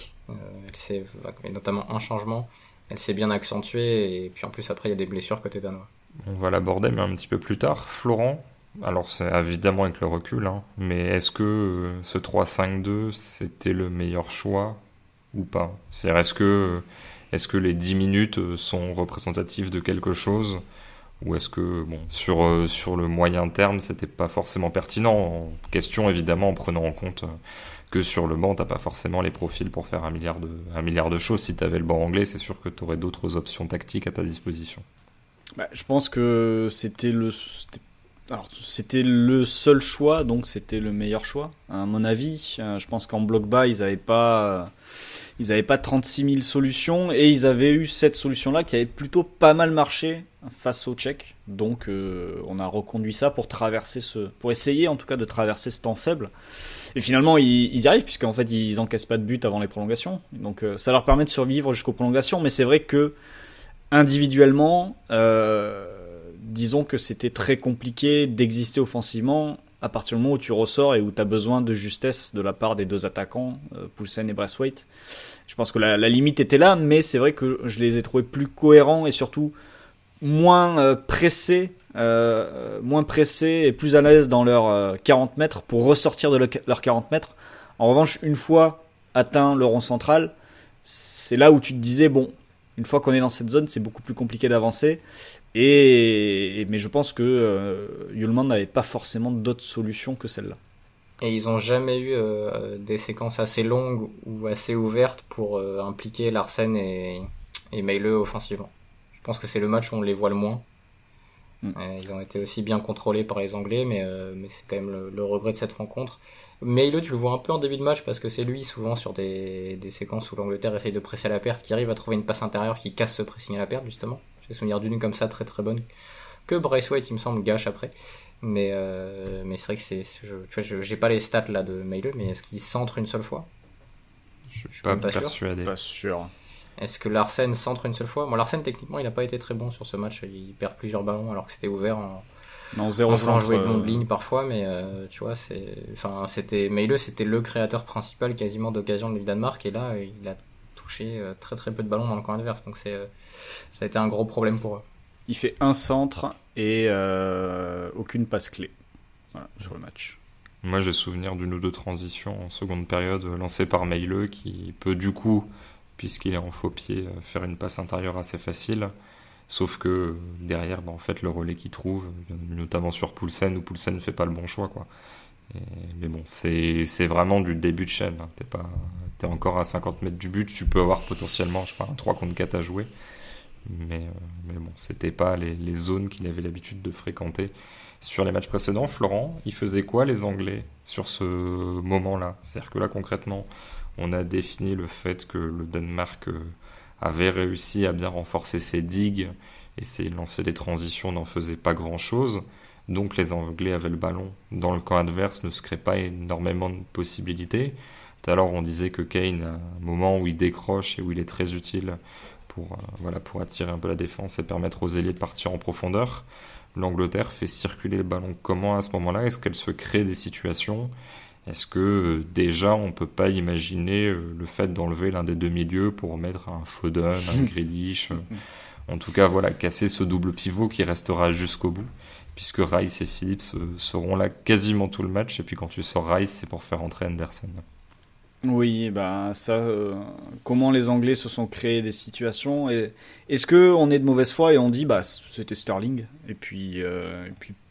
et notamment un changement, elle s'est bien accentuée, et puis en plus après il y a des blessures côté danois.
On va l'aborder, mais un petit peu plus tard. Florent, alors c'est évidemment avec le recul, hein, mais est-ce que ce 3-5-2, c'était le meilleur choix ou pas? C'est-à-dire, est-ce que les 10 minutes sont représentatives de quelque chose? Ou est-ce que, bon, sur le moyen terme, c'était pas forcément pertinent? Question, évidemment, en prenant en compte que sur le banc, t'as pas forcément les profils pour faire un milliard de choses. Si t'avais le banc anglais, c'est sûr que t'aurais d'autres options tactiques à ta disposition.
Je pense que c'était le seul choix, donc c'était le meilleur choix, à mon avis. Je pense qu'en bloc bas, ils avaient pas 36 000 solutions, et ils avaient eu cette solution-là qui avait plutôt pas mal marché face aux Tchèques. Donc on a reconduit ça pour essayer en tout cas de traverser ce temps faible. Et finalement, ils y arrivent, puisqu'en fait, ils encaissent pas de but avant les prolongations. Donc ça leur permet de survivre jusqu'aux prolongations, mais c'est vrai que individuellement, disons que c'était très compliqué d'exister offensivement à partir du moment où tu ressors et où tu as besoin de justesse de la part des deux attaquants, Poulsen et Braithwaite. Je pense que la limite était là, mais c'est vrai que je les ai trouvés plus cohérents et surtout moins pressés et plus à l'aise dans leurs 40 mètres pour ressortir de leurs 40 mètres. En revanche, une fois atteint le rond central, c'est là où tu te disais, bon, une fois qu'on est dans cette zone, c'est beaucoup plus compliqué d'avancer. Mais je pense que Hjulmand n'avait pas forcément d'autres solutions que celle-là.
Et ils n'ont jamais eu des séquences assez longues ou assez ouvertes pour impliquer Larsen et Meile offensivement. Je pense que c'est le match où on les voit le moins. Ils ont été aussi bien contrôlés par les Anglais, mais c'est quand même le regret de cette rencontre. Meile, tu le vois un peu en début de match parce que c'est lui souvent sur des séquences où l'Angleterre essaye de presser à la perte, qui arrive à trouver une passe intérieure qui casse ce pressing à la perte justement. J'ai souvenir d'une comme ça très très bonne que Braithwaite il me semble gâche après. Mais c'est vrai que j'ai pas les stats là de Meile, mais est-ce qu'il centre une seule fois?
Je suis pas persuadé.
Pas sûr.
Est-ce que Larsen centre une seule fois? Bon, Larsen techniquement il a pas été très bon sur ce match, il perd plusieurs ballons alors que c'était ouvert en
zéro centre,
jouer de longue ligne parfois, mais tu vois, Meile, c'était le créateur principal quasiment d'occasion du Danemark, et là il a touché très très peu de ballons dans le camp adverse, donc ça a été un gros problème pour eux.
Il fait un centre et aucune passe clé sur le match.
Moi j'ai souvenir d'une ou deux transitions en seconde période lancées par Meile qui peut du coup, puisqu'il est en faux pied, faire une passe intérieure assez facile. Sauf que derrière, en fait, le relais qu'il trouve, notamment sur Poulsen, où Poulsen ne fait pas le bon choix, quoi. Mais bon, c'est vraiment du début de chaîne. Hein. T'es encore à 50 mètres du but, tu peux avoir potentiellement, je sais pas, un 3 contre 4 à jouer. Mais bon, c'était pas les zones qu'il avait l'habitude de fréquenter. Sur les matchs précédents, Florent, il faisait quoi les Anglais sur ce moment-là? C'est-à-dire que là, concrètement, on a défini le fait que le Danemark avait réussi à bien renforcer ses digues, essayer de lancer des transitions, n'en faisait pas grand-chose. Donc les Anglais avaient le ballon dans le camp adverse, ne se crée pas énormément de possibilités. Tout à l'heure, on disait que Kane, à un moment où il décroche et où il est très utile pour attirer un peu la défense et permettre aux ailiers de partir en profondeur. L'Angleterre fait circuler le ballon comment à ce moment-là? Est-ce qu'elle se crée des situations? Est-ce que déjà on peut pas imaginer le fait d'enlever l'un des deux milieux pour mettre un Foden, un Grealish, en tout cas voilà, casser ce double pivot qui restera jusqu'au bout, puisque Rice et Phillips seront là quasiment tout le match, et puis quand tu sors Rice, c'est pour faire entrer Henderson.
Oui, comment les Anglais se sont créés des situations, et est-ce que on est de mauvaise foi et on dit c'était Sterling et puis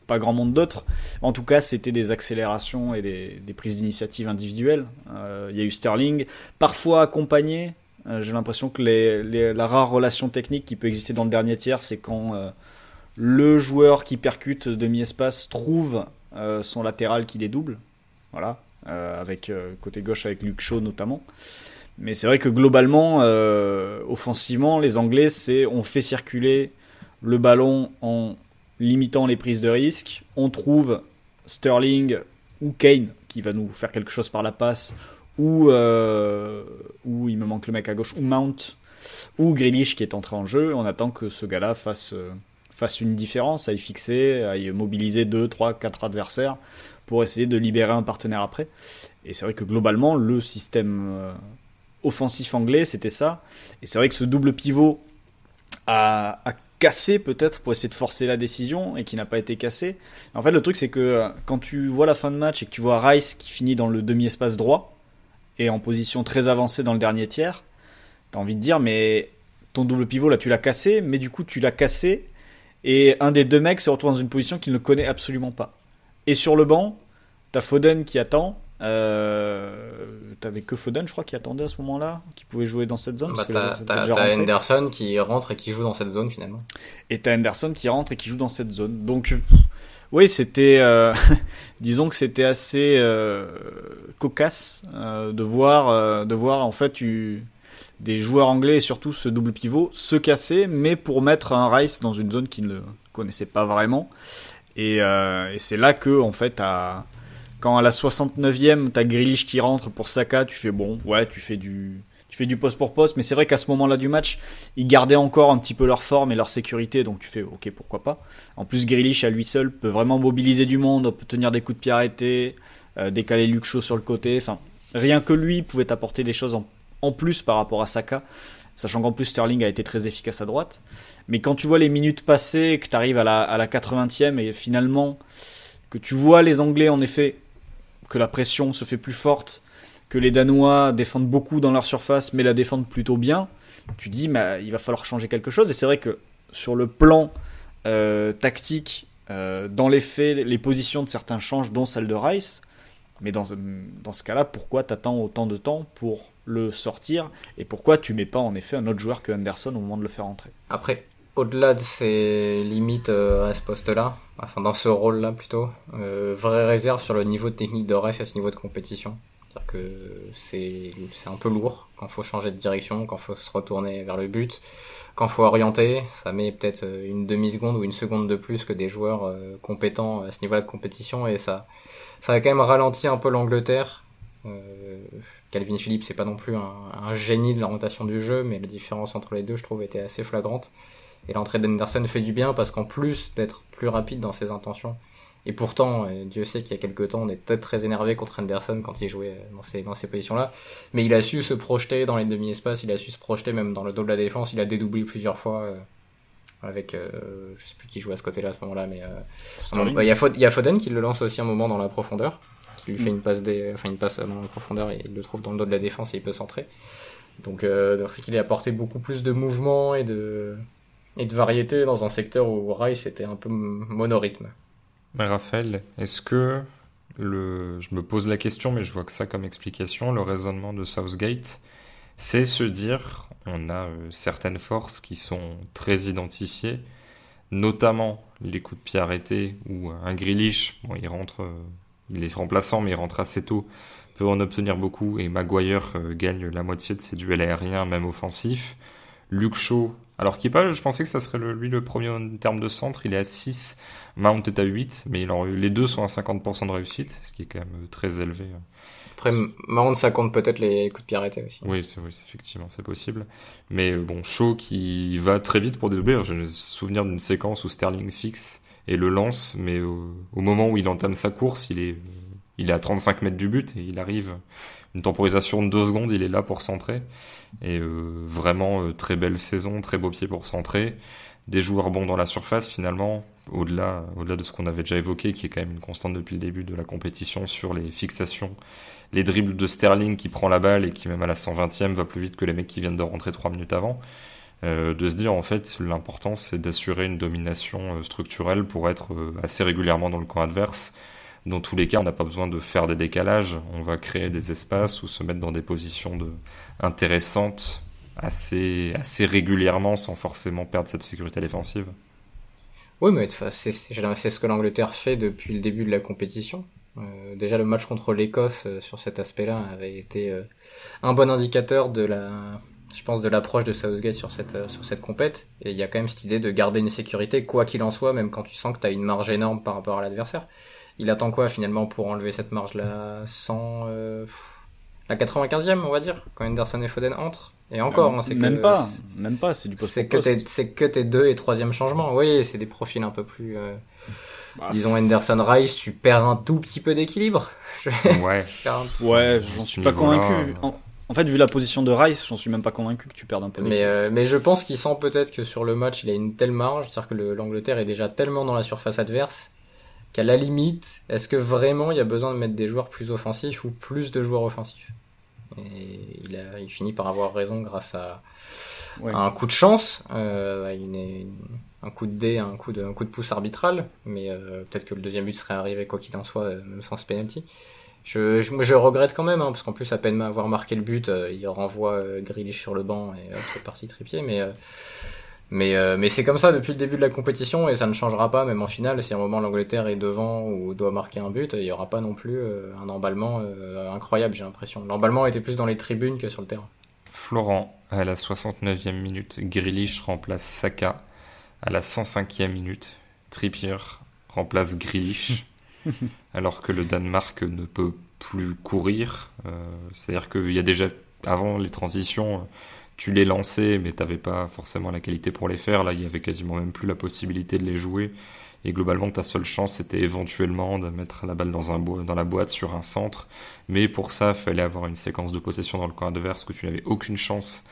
pas grand monde d'autres. En tout cas, c'était des accélérations et des prises d'initiative individuelles. Il y a eu Sterling, parfois accompagné. J'ai l'impression que la rare relation technique qui peut exister dans le dernier tiers, c'est quand le joueur qui percute demi-espace trouve son latéral qui dédouble. Voilà. Avec côté gauche avec Luke Shaw notamment. Mais c'est vrai que globalement, offensivement, les Anglais, on fait circuler le ballon en limitant les prises de risque. On trouve Sterling ou Kane qui va nous faire quelque chose par la passe, ou il me manque le mec à gauche, ou Mount, ou Grealish qui est entré en jeu. On attend que ce gars-là fasse fasse une différence, aille fixer, aille mobiliser 2, 3, 4 adversaires pour essayer de libérer un partenaire après. Et c'est vrai que globalement, le système offensif anglais, c'était ça. Et c'est vrai que ce double pivot a cassé peut-être pour essayer de forcer la décision et qui n'a pas été cassé. En fait, le truc, c'est que quand tu vois la fin de match et que tu vois Rice qui finit dans le demi-espace droit et en position très avancée dans le dernier tiers, t'as envie de dire, mais ton double pivot, là, tu l'as cassé, mais du coup, tu l'as cassé et un des deux mecs se retrouve dans une position qu'il ne connaît absolument pas. Et sur le banc, t'as Foden qui attend. T'avais que Foden, je crois, qui attendait à ce moment-là, qui pouvait jouer dans cette zone.
T'as Henderson qui rentre et qui joue dans cette zone finalement.
Et t'as Henderson qui rentre et qui joue dans cette zone. Donc, oui, c'était, disons que c'était assez cocasse de voir en fait des joueurs anglais et surtout ce double pivot se casser, mais pour mettre un Rice dans une zone qu'il ne connaissait pas vraiment. Et c'est là que en fait quand à la 69e, t'as Grealish qui rentre pour Saka, tu fais bon, ouais, tu fais du poste pour poste, mais c'est vrai qu'à ce moment-là du match, ils gardaient encore un petit peu leur forme et leur sécurité, donc tu fais ok, pourquoi pas. En plus, Grealish à lui seul peut vraiment mobiliser du monde, peut tenir des coups de pied arrêtés, décaler Luke Shaw sur le côté, enfin, rien que lui pouvait t'apporter des choses en plus par rapport à Saka, sachant qu'en plus Sterling a été très efficace à droite. Mais quand tu vois les minutes passées, que tu arrives à la 80e et finalement que tu vois les Anglais en effet que la pression se fait plus forte, que les Danois défendent beaucoup dans leur surface, mais la défendent plutôt bien, tu dis, mais il va falloir changer quelque chose. Et c'est vrai que sur le plan tactique, dans les faits, les positions de certains changent, dont celle de Rice. Mais dans ce cas-là, pourquoi t'attends autant de temps pour le sortir ? Et pourquoi tu mets pas en effet un autre joueur que Henderson au moment de le faire entrer ?
Après, au-delà de ses limites à ce poste-là, enfin dans ce rôle-là plutôt, vraie réserve sur le niveau de technique de Rice à ce niveau de compétition. C'est-à-dire que c'est un peu lourd quand faut changer de direction, quand faut se retourner vers le but, quand faut orienter. Ça met peut-être une demi-seconde ou une seconde de plus que des joueurs compétents à ce niveau-là de compétition, et ça a quand même ralenti un peu l'Angleterre. Calvin Phillips, c'est pas non plus un génie de l'orientation du jeu, mais la différence entre les deux, je trouve, était assez flagrante. Et l'entrée d'Henderson fait du bien parce qu'en plus d'être plus rapide dans ses intentions, et pourtant, Dieu sait qu'il y a quelques temps, on était très énervé contre Henderson quand il jouait dans ces positions-là, mais il a su se projeter dans les demi-espaces, il a su se projeter même dans le dos de la défense, il a dédoublé plusieurs fois avec, je sais plus qui jouait à ce côté-là à ce moment-là, mais il y a Foden qui le lance aussi un moment dans la profondeur, qui lui fait une passe dans la profondeur et il le trouve dans le dos de la défense et il peut centrer. Donc il a apporté beaucoup plus de mouvement et de variété dans un secteur où Rice était un peu monorhythme.
Mais Raphaël, est-ce que je me pose la question, mais je vois que ça comme explication, le raisonnement de Southgate, c'est se dire, on a certaines forces qui sont très identifiées, notamment les coups de pied arrêtés, où un Grealish, bon, il est remplaçant, mais il rentre assez tôt, peut en obtenir beaucoup, et Maguire gagne la moitié de ses duels aériens, même offensifs. Luke Shaw, alors je pensais que ça serait lui le premier en termes de centre, il est à 6, Mount est à 8, mais les deux sont à 50% de réussite, ce qui est quand même très élevé.
Après, Mount, ça compte peut-être les coups de pied arrêtés aussi.
Oui, effectivement, c'est possible. Mais bon, Shaw qui va très vite pour dédoubler. J'ai le souvenir d'une séquence où Sterling fixe et le lance, mais au moment où il entame sa course, il est à 35 mètres du but et il arrive, une temporisation de 2 secondes, il est là pour centrer. Et vraiment, très belle saison, très beau pied pour centrer. Des joueurs bons dans la surface, finalement, au-delà de ce qu'on avait déjà évoqué, qui est quand même une constante depuis le début de la compétition sur les fixations, les dribbles de Sterling qui prend la balle et qui, même à la 120e, va plus vite que les mecs qui viennent de rentrer 3 minutes avant. De se dire, en fait, l'important, c'est d'assurer une domination structurelle pour être assez régulièrement dans le camp adverse. Dans tous les cas, on n'a pas besoin de faire des décalages. On va créer des espaces ou se mettre dans des positions intéressantes assez régulièrement sans forcément perdre cette sécurité défensive.
Oui, mais c'est ce que l'Angleterre fait depuis le début de la compétition. Déjà, le match contre l'Écosse, sur cet aspect-là, avait été un bon indicateur de l'approche de Southgate sur cette compète. Et il y a quand même cette idée de garder une sécurité, quoi qu'il en soit, même quand tu sens que tu as une marge énorme par rapport à l'adversaire. Il attend quoi finalement pour enlever cette marge-là La 95e, on va dire, quand Henderson et Foden entrent. Et encore, c'est
même pas, c'est du poste.
C'est que tes 2 et 3e changements. Oui, c'est des profils un peu plus... disons Henderson Rice, tu perds un tout petit peu d'équilibre.
Ouais.
Ouais, j'en suis pas convaincu. En fait, vu la position de Rice, j'en suis même pas convaincu que tu perdes un peu d'équilibre.
Mais je pense qu'il sent peut-être que sur le match, il a une telle marge, c'est-à-dire que l'Angleterre est déjà tellement dans la surface adverse qu'à la limite, est-ce que vraiment il y a besoin de mettre des joueurs plus offensifs ou plus de joueurs offensifs? Et il finit par avoir raison grâce à un coup de chance, un coup de dé, un coup de pouce arbitral, mais peut-être que le deuxième but serait arrivé quoi qu'il en soit, même sans ce penalty. Je regrette quand même, parce qu'en plus à peine avoir marqué le but, il renvoie Grealish sur le banc et hop, c'est parti Trippier, mais c'est comme ça depuis le début de la compétition et ça ne changera pas, même en finale. Si à un moment l'Angleterre est devant ou doit marquer un but, il n'y aura pas non plus un emballement incroyable, j'ai l'impression. L'emballement était plus dans les tribunes que sur le terrain.
Florent, à la 69e minute, Grealish remplace Saka. À la 105e minute, Trippier remplace Grealish. Alors que le Danemark ne peut plus courir. C'est-à-dire qu'il y a déjà, avant les transitions, tu les lançais, mais tu n'avais pas forcément la qualité pour les faire. Là, il y avait quasiment même plus la possibilité de les jouer. Et globalement, ta seule chance, c'était éventuellement de mettre la balle dans la boîte sur un centre. Mais pour ça, il fallait avoir une séquence de possession dans le camp adverse que tu n'avais aucune chance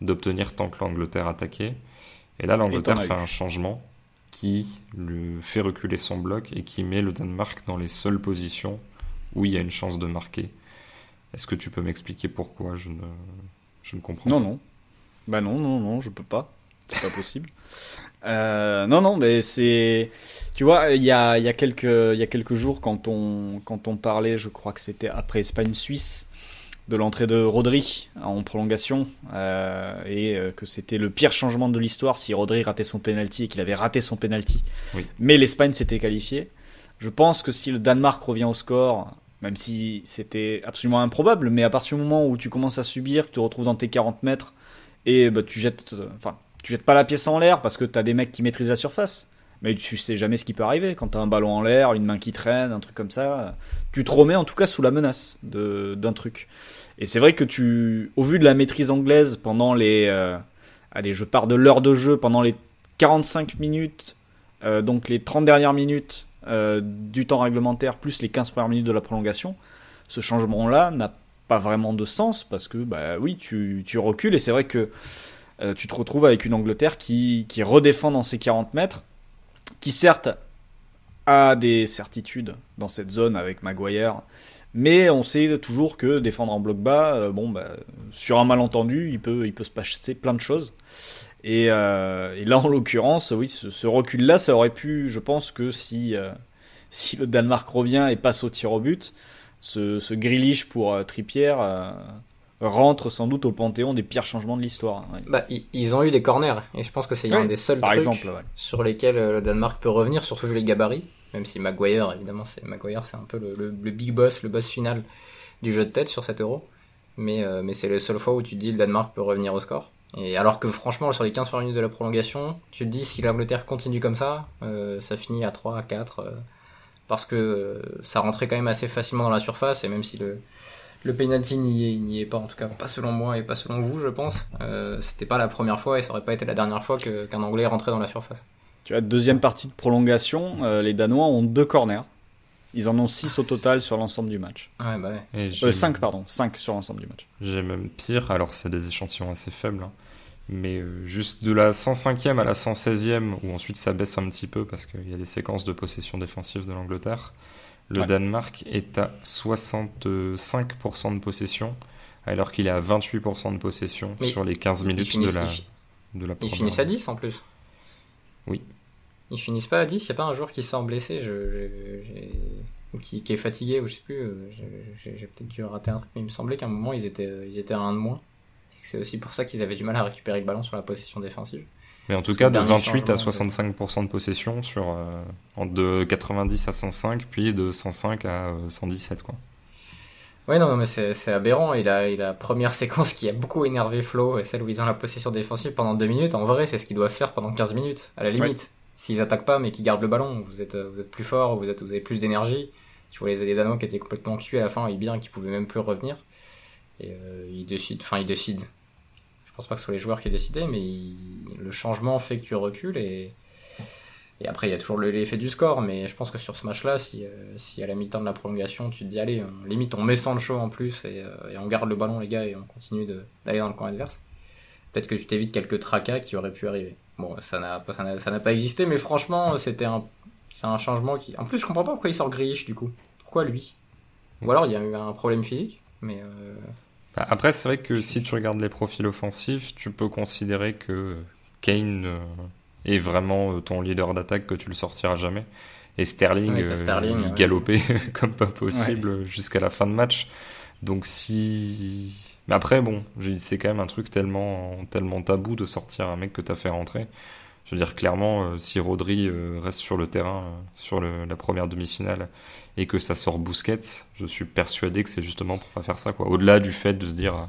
d'obtenir tant que l'Angleterre attaquait. Et là, l'Angleterre fait un changement qui le fait reculer son bloc et qui met le Danemark dans les seules positions où il y a une chance de marquer. Est-ce que tu peux m'expliquer pourquoi? Je ne comprends pas.
Non. Bah non, je peux pas. C'est pas possible. Non, mais c'est... Tu vois, il y a quelques jours, quand on parlait, je crois que c'était après Espagne-Suisse, de l'entrée de Rodri en prolongation, et que c'était le pire changement de l'histoire si Rodri ratait son penalty et qu'il avait raté son penalty.
Oui.
Mais l'Espagne s'était qualifiée. Je pense que si le Danemark revient au score, même si c'était absolument improbable, mais à partir du moment où tu commences à subir, que tu te retrouves dans tes 40 mètres, et tu jettes pas la pièce en l'air parce que t'as des mecs qui maîtrisent la surface. Mais tu sais jamais ce qui peut arriver. Quand t'as un ballon en l'air, une main qui traîne, un truc comme ça, tu te remets en tout cas sous la menace d'un truc. Et c'est vrai que au vu de la maîtrise anglaise pendant je pars de l'heure de jeu, pendant les 45 minutes, donc les 30 dernières minutes du temps réglementaire, plus les 15 premières minutes de la prolongation, ce changement-là n'a pas vraiment de sens parce que, oui, tu recules et c'est vrai que tu te retrouves avec une Angleterre qui redéfend dans ses 40 mètres, qui certes a des certitudes dans cette zone avec Maguire, mais on sait toujours que défendre en bloc bas, sur un malentendu, il peut se passer plein de choses. Et là, en l'occurrence, oui, ce recul-là, ça aurait pu, je pense que si le Danemark revient et passe au tir au but, ce Grealish pour Trippier rentre sans doute au panthéon des pires changements de l'histoire. Ouais.
Ils ont eu des corners, et je pense que c'est un des seuls trucs sur lesquels le Danemark peut revenir, surtout vu les gabarits, même si Maguire, évidemment, c'est un peu le big boss, le boss final du jeu de tête sur cet Euro, mais c'est la seule fois où tu te dis le Danemark peut revenir au score. Et alors que franchement, sur les 15 premières minutes de la prolongation, tu te dis si l'Angleterre continue comme ça, ça finit à 3, à 4, parce que ça rentrait quand même assez facilement dans la surface, et même si le penalty n'y est pas, en tout cas pas selon moi et pas selon vous, je pense, c'était pas la première fois et ça aurait pas été la dernière fois qu'un Anglais rentrait dans la surface.
Tu vois, deuxième partie de prolongation, les Danois ont 2 corners. Ils en ont 6 au total sur l'ensemble du match.
Ouais.
5 sur l'ensemble du match.
J'ai même pire, alors c'est des échantillons assez faibles, mais juste de la 105e à la 116e, où ensuite ça baisse un petit peu parce qu'il y a des séquences de possession défensive de l'Angleterre, le Danemark est à 65% de possession, alors qu'il est à 28% de possession sur les 15 minutes de la première.
Ils finissent à 10 en plus.
Oui.
Ils finissent pas à 10, il n'y a pas un joueur qui sort blessé ou qui est fatigué, ou je sais plus, j'ai peut-être dû rater un truc, mais il me semblait qu'à un moment ils étaient à 1 de moins. Et c'est aussi pour ça qu'ils avaient du mal à récupérer le ballon sur la possession défensive.
Mais en tout cas, de 28 à 65% de possession de 90 à 105, puis de 105 à 117, quoi.
Ouais, non, mais c'est aberrant. Et la première séquence qui a beaucoup énervé Flo, et celle où ils ont la possession défensive pendant 2 minutes, en vrai, c'est ce qu'ils doivent faire pendant 15 minutes, à la limite. Ouais. S'ils attaquent pas, mais qu'ils gardent le ballon, vous êtes plus fort, vous avez plus d'énergie. Tu vois les Danois qui étaient complètement cuits à la fin, et bien, qui pouvaient même plus revenir. Et il décide. Je pense pas que ce soit les joueurs qui décidaient, mais le changement fait que tu recules et après, il y a toujours l'effet du score, mais je pense que sur ce match-là, si à la mi-temps de la prolongation, tu te dis, allez, limite, on met Sancho en plus et on garde le ballon, les gars, et on continue d'aller dans le camp adverse, peut-être que tu t'évites quelques tracas qui auraient pu arriver. Bon, ça n'a pas existé, mais franchement, c'est un changement qui... En plus, je comprends pas pourquoi il sort Grealish, du coup. Pourquoi lui ? Ou alors, il y a eu un problème physique, mais...
Après, c'est vrai que si tu regardes les profils offensifs, tu peux considérer que Kane... est vraiment ton leader d'attaque, que tu le sortiras jamais. Et Sterling, il galopait comme pas possible jusqu'à la fin de match. Donc si... Mais après, bon, c'est quand même un truc tellement tabou de sortir un mec que t'as fait rentrer. Je veux dire, clairement, si Rodri reste sur le terrain sur la première demi-finale et que ça sort Busquets, je suis persuadé que c'est justement pour pas faire ça, quoi. Au-delà du fait de se dire...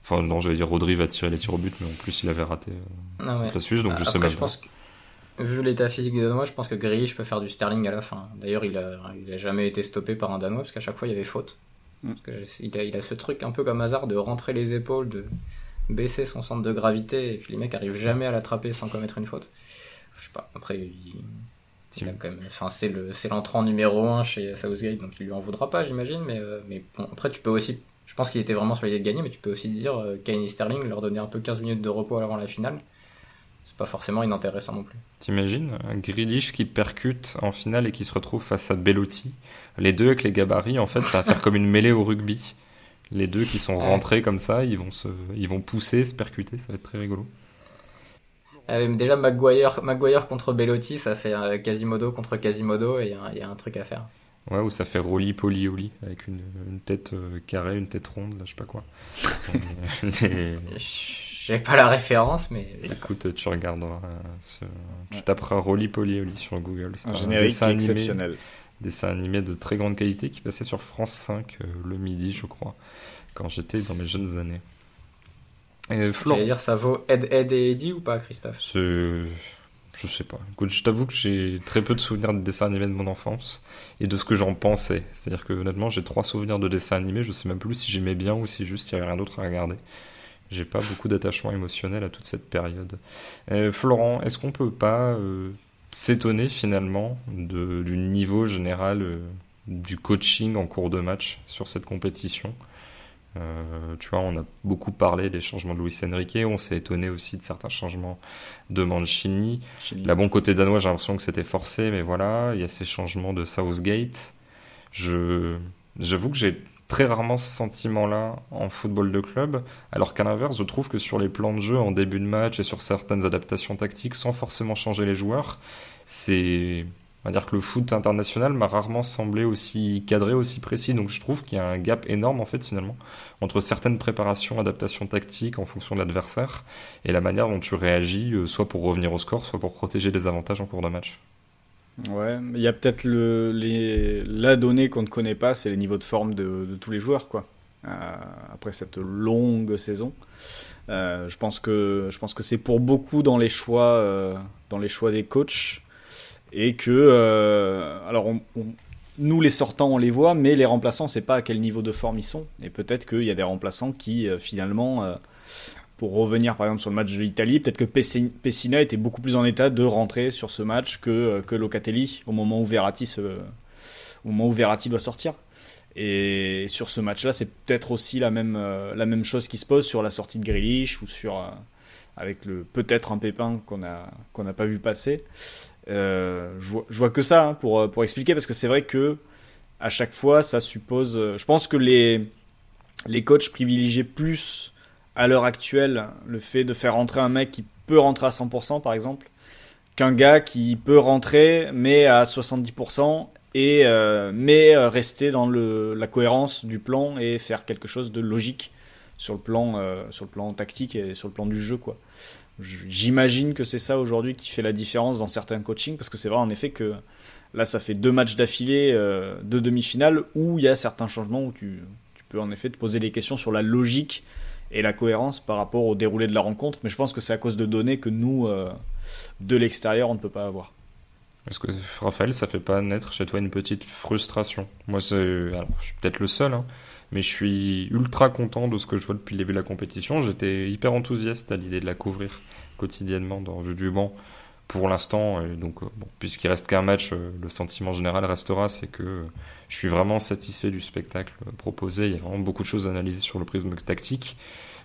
Enfin, non, j'allais dire Rodri va tirer les tirs au but, mais en plus, il avait raté la Suisse, donc je sais même pas.
Pense que, vu l'état physique des Danois, je pense que Grealish peut faire du Sterling à la fin. D'ailleurs, il a jamais été stoppé par un Danois, parce qu'à chaque fois, il y avait faute. Parce que il a ce truc un peu comme Hazard de rentrer les épaules, de baisser son centre de gravité, et puis les mecs arrivent jamais à l'attraper sans commettre une faute. Je sais pas, après, il a quand même, enfin, c'est l'entrant numéro 1 chez Southgate, donc il lui en voudra pas, j'imagine, mais bon, après, tu peux aussi... Je pense qu'il était vraiment sur l'idée de gagner, mais tu peux aussi dire Kane et Sterling, leur donner un peu 15 minutes de repos avant la finale. C'est pas forcément inintéressant non plus.
T'imagines un Grealish qui percute en finale et qui se retrouve face à Belotti. Les deux avec les gabarits, en fait, ça va faire comme une mêlée au rugby. Les deux qui sont rentrés comme ça, ils vont pousser, se percuter, ça va être très rigolo.
Déjà, Maguire contre Belotti, ça fait Quasimodo contre Quasimodo, et il y a un truc à faire.
Ouais, ou ça fait Roly-Poly-Oli, avec une tête carrée, une tête ronde, là, je sais pas quoi.
J'ai pas la référence, mais...
Écoute, tu regarderas, tu taperas Roly-Poly-Oli sur Google.
C'est un générique exceptionnel.
Dessin animé de très grande qualité qui passait sur France 5 le midi, je crois, quand j'étais dans mes jeunes années.
J'allais dire, ça vaut Ed et Eddie ou pas, Christophe ?
Je sais pas. Écoute, je t'avoue que j'ai très peu de souvenirs de dessins animés de mon enfance et de ce que j'en pensais. C'est-à-dire que honnêtement, j'ai 3 souvenirs de dessins animés. Je sais même plus si j'aimais bien ou si juste il y avait rien d'autre à regarder. J'ai pas beaucoup d'attachement émotionnel à toute cette période. Florent, est-ce qu'on peut pas s'étonner finalement du niveau général du coaching en cours de match sur cette compétition ? Tu vois, on a beaucoup parlé des changements de Luis Enrique, on s'est étonné aussi de certains changements de Mancini. Là, bon, côté danois, j'ai l'impression que c'était forcé, mais voilà, il y a ces changements de Southgate. J'avoue que j'ai très rarement ce sentiment-là en football de club, alors qu'à l'inverse, je trouve que sur les plans de jeu en début de match et sur certaines adaptations tactiques, sans forcément changer les joueurs, on va dire que le foot international m'a rarement semblé aussi cadré, aussi précis. Donc je trouve qu'il y a un gap énorme en fait finalement entre certaines préparations, adaptations tactiques en fonction de l'adversaire et la manière dont tu réagis, soit pour revenir au score, soit pour protéger les avantages en cours de match.
Ouais, il y a peut-être la donnée qu'on ne connaît pas, c'est les niveaux de forme de tous les joueurs, quoi. Après cette longue saison, je pense que c'est pour beaucoup dans les choix des coachs. Et que, alors nous les sortants on les voit, mais les remplaçants on ne sait pas à quel niveau de forme ils sont. Et peut-être qu'il y a des remplaçants qui finalement, pour revenir par exemple sur le match de l'Italie, peut-être que Pessina était beaucoup plus en état de rentrer sur ce match que Locatelli au moment où Verratti doit sortir. Et sur ce match-là, c'est peut-être aussi la même chose qui se pose sur la sortie de Grealish ou avec peut-être un pépin qu'on n'a pas vu passer. Je vois que ça pour expliquer, parce que c'est vrai que à chaque fois ça suppose, je pense que les coachs privilégient plus à l'heure actuelle le fait de faire rentrer un mec qui peut rentrer à 100% par exemple, qu'un gars qui peut rentrer mais à 70% mais rester dans la cohérence du plan et faire quelque chose de logique sur le plan tactique et sur le plan du jeu, quoi. J'imagine que c'est ça aujourd'hui qui fait la différence dans certains coachings, parce que c'est vrai en effet que là ça fait 2 matchs d'affilée, 2 demi-finales où il y a certains changements où tu peux en effet te poser des questions sur la logique et la cohérence par rapport au déroulé de la rencontre, mais je pense que c'est à cause de données que nous de l'extérieur on ne peut pas avoir.
Est-ce que Raphaël, ça fait pas naître chez toi une petite frustration ? Moi, alors, je suis peut-être le seul, hein, Mais je suis ultra content de ce que je vois depuis le début de la compétition. J'étais hyper enthousiaste à l'idée de la couvrir quotidiennement dans Vue du banc pour l'instant. Et donc, bon, puisqu'il reste qu'un match, le sentiment général restera, c'est que je suis vraiment satisfait du spectacle proposé. Il y a vraiment beaucoup de choses à analyser sur le prisme tactique.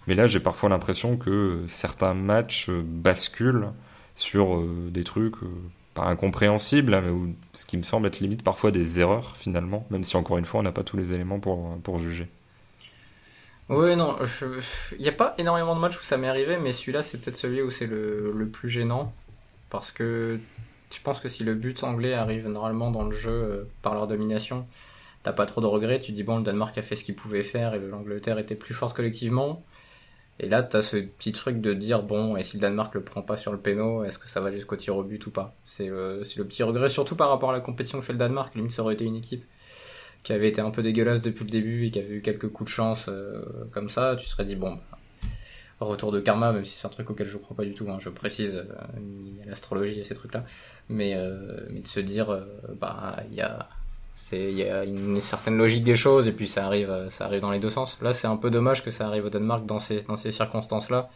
Mais là, j'ai parfois l'impression que certains matchs basculent sur des trucs pas incompréhensibles, hein, mais ce qui me semble être limite parfois des erreurs finalement, même si encore une fois, on n'a pas tous les éléments pour juger.
Oui, non, il n'y a pas énormément de matchs où ça m'est arrivé, mais celui-là, c'est peut-être celui où c'est le plus gênant. Parce que je pense que si le but anglais arrive normalement dans le jeu par leur domination, t'as pas trop de regrets. Tu dis, bon, le Danemark a fait ce qu'il pouvait faire et l'Angleterre était plus forte collectivement. Et là, t'as ce petit truc de dire, bon, et si le Danemark le prend pas sur le péno, est-ce que ça va jusqu'au tir au but ou pas? C'est le petit regret, surtout par rapport à la compétition que fait le Danemark. Limite, ça aurait été une équipe qui avait été un peu dégueulasse depuis le début et qui avait eu quelques coups de chance comme ça. Tu te serais dit, bon, retour de karma, même si c'est un truc auquel je crois pas du tout, hein, je précise, il y a l'astrologie et ces trucs-là, mais de se dire, il y a une certaine logique des choses, et puis ça arrive dans les deux sens. Là, c'est un peu dommage que ça arrive au Danemark dans ces circonstances-là,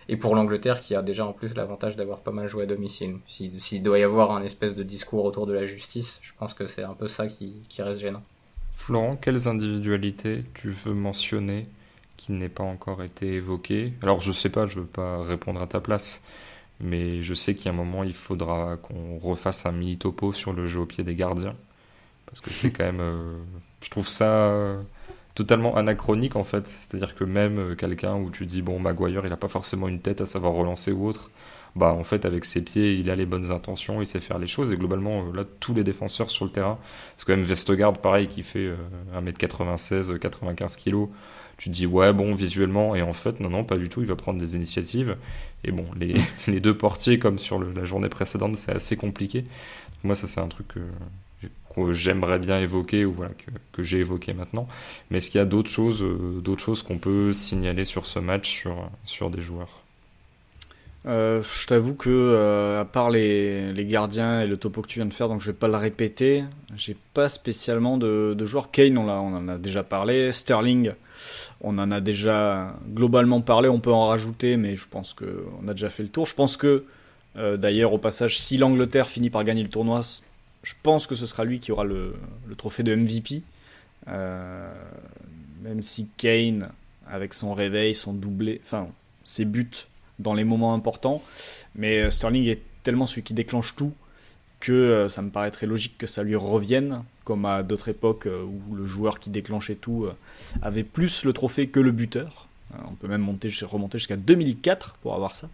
et pour l'Angleterre, qui a déjà en plus l'avantage d'avoir pas mal joué à domicile. S'il doit y avoir un espèce de discours autour de la justice, je pense que c'est un peu ça qui reste gênant.
Florent, quelles individualités tu veux mentionner qui n'ait pas encore été évoqué? Alors je sais pas, je veux pas répondre à ta place, mais je sais qu'il y a un moment il faudra qu'on refasse un mini topo sur le jeu au pied des gardiens, parce que c'est quand même, je trouve ça totalement anachronique en fait. C'est-à-dire que même quelqu'un où tu dis bon, Maguire il a pas forcément une tête à savoir relancer ou autre, bah en fait avec ses pieds il a les bonnes intentions, il sait faire les choses, et globalement là tous les défenseurs sur le terrain, c'est quand même Vestergaard pareil qui fait 1m96, 95 kg. Tu te dis ouais bon visuellement, et en fait non pas du tout, il va prendre des initiatives, et bon les deux portiers comme sur la journée précédente c'est assez compliqué. Donc, moi ça c'est un truc que j'aimerais bien évoquer, ou voilà que j'ai évoqué maintenant. Mais est-ce qu'il y a d'autres choses qu'on peut signaler sur ce match sur des joueurs?
Je t'avoue que à part les gardiens et le topo que tu viens de faire, donc je vais pas le répéter, j'ai pas spécialement de joueurs. Kane on en a déjà parlé, Sterling on en a déjà globalement parlé, on peut en rajouter, mais je pense qu'on a déjà fait le tour. Je pense que d'ailleurs au passage, si l'Angleterre finit par gagner le tournoi, je pense que ce sera lui qui aura le trophée de MVP, même si Kane avec son réveil, son doublé, enfin ses buts dans les moments importants, mais Sterling est tellement celui qui déclenche tout que ça me paraîtrait logique que ça lui revienne, comme à d'autres époques où le joueur qui déclenchait tout avait plus le trophée que le buteur. On peut même remonter jusqu'à 2004 pour avoir ça.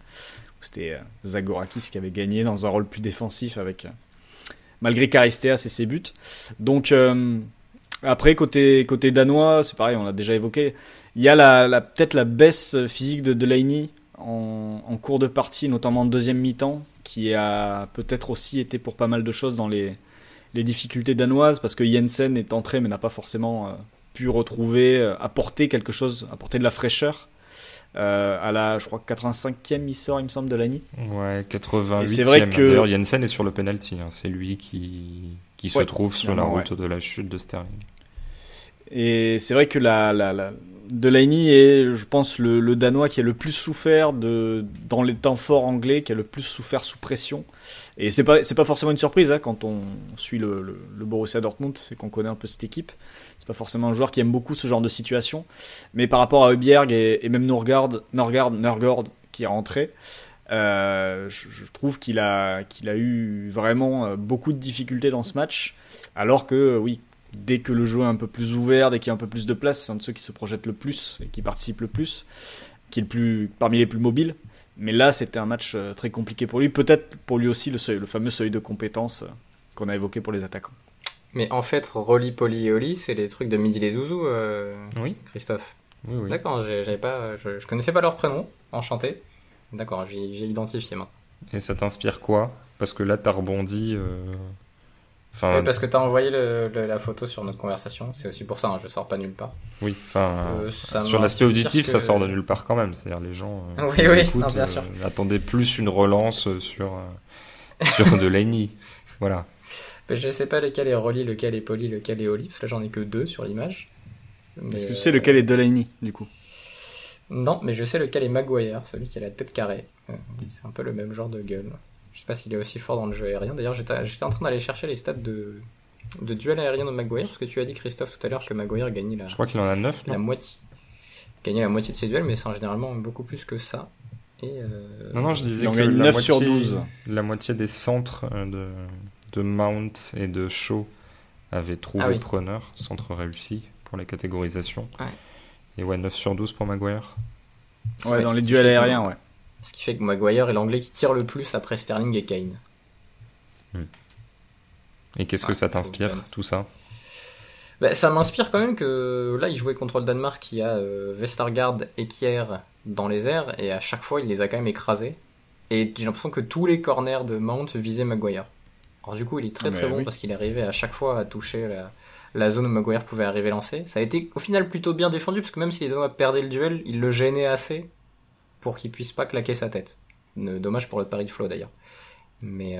C'était Zagorakis qui avait gagné dans un rôle plus défensif avec malgré Charisteas et ses buts. Donc après côté danois, c'est pareil, on l'a déjà évoqué. Il y a peut-être la baisse physique de Delaney en cours de partie, notamment en deuxième mi-temps, qui a peut-être aussi été pour pas mal de choses dans les difficultés danoises, parce que Jensen est entré mais n'a pas forcément pu retrouver, apporter quelque chose, apporter de la fraîcheur. À la, je crois, 85e il sort, il me semble, de l'année.
Ouais, 88e.
Et c'est vrai que...
D'ailleurs, Jensen est sur le penalty. Hein. C'est lui qui se trouve sur la route de la chute de Sterling.
Et c'est vrai que Delaney est, je pense, le Danois qui a le plus souffert dans les temps forts anglais, qui a le plus souffert sous pression. Et c'est pas forcément une surprise hein, quand on suit le Borussia Dortmund, c'est qu'on connaît un peu cette équipe. C'est pas forcément un joueur qui aime beaucoup ce genre de situation. Mais par rapport à Højbjerg et même Nørgaard qui est rentré, je trouve qu'il a eu vraiment beaucoup de difficultés dans ce match. Alors que, oui, dès que le jeu est un peu plus ouvert, dès qu'il y a un peu plus de place, c'est un de ceux qui se projette le plus et qui participe le plus, qui est parmi les plus mobiles. Mais là, c'était un match très compliqué pour lui. Peut-être pour lui aussi le fameux seuil de compétence qu'on a évoqué pour les attaquants.
Mais en fait, Rolly, Polly et Oli, c'est les trucs de Midi les Zouzous,
oui.
Christophe.
Oui.
D'accord, je connaissais pas leur prénom, enchanté. D'accord, j'ai identifié maintenant.
Et ça t'inspire quoi? Parce que là, t'as rebondi...
Oui, parce que t'as envoyé la photo sur notre conversation, c'est aussi pour ça, hein, je sors pas nulle part.
Oui, sur l'aspect auditif, ça sort de nulle part quand même. C'est-à-dire les gens
oui,
écoutent,
non, bien sûr.
Attendaient plus une relance sur Delaney. Voilà.
Je sais pas lequel est Rolly, lequel est Polly, lequel est Oli, parce que là j'en ai que 2 sur l'image.
Est-ce que tu sais lequel est Delaney, du coup?
Non, mais je sais lequel est Maguire, celui qui a la tête carrée. C'est un peu le même genre de gueule. Je sais pas s'il est aussi fort dans le jeu aérien. D'ailleurs, j'étais en train d'aller chercher les stats de duel aérien de Maguire, parce que tu as dit, Christophe, tout à l'heure que Maguire gagnait
Je crois qu'il en a 9,
la moitié. Gagnait la moitié de ses duels, mais c'est généralement beaucoup plus que ça. Et
Non, je disais
il en
que
gagne
la
9
moitié,
sur 12.
La moitié des centres de Mount et de Shaw avaient trouvé preneur, centre réussi pour les catégorisations.
Ouais.
Et 9 sur 12 pour Maguire.
Ouais, dans les duels aériens, ouais.
Ce qui fait que Maguire est l'anglais qui tire le plus après Sterling et Kane.
Et qu'est-ce que ça t'inspire, tout ça?
Ça m'inspire quand même que là, il jouait contre le Danemark qui a Vestergaard et Kjær dans les airs, et à chaque fois, il les a quand même écrasés. Et j'ai l'impression que tous les corners de Mount visaient Maguire. Alors du coup, il est très bon parce qu'il arrivait à chaque fois à toucher la zone où Maguire pouvait arriver lancer. Ça a été au final plutôt bien défendu, parce que même si les Danois perdaient le duel, il le gênait assez pour qu'il puisse pas claquer sa tête. Dommage pour le pari de Flo d'ailleurs. Mais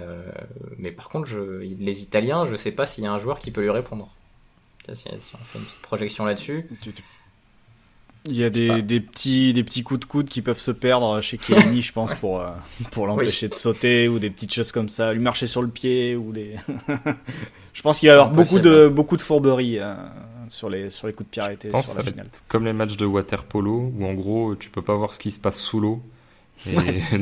par contre, les Italiens, je sais pas s'il y a un joueur qui peut lui répondre. Si on fait une petite projection là-dessus.
Il y a des petits coups de coude qui peuvent se perdre chez Chiellini, je pense, pour l'empêcher de sauter, ou des petites choses comme ça, lui marcher sur le pied, ou des. Je pense qu'il va y avoir beaucoup de fourberies sur les coups de pied arrêtés sur la finale.
Comme les matchs de water-polo, où en gros tu peux pas voir ce qui se passe sous l'eau. Et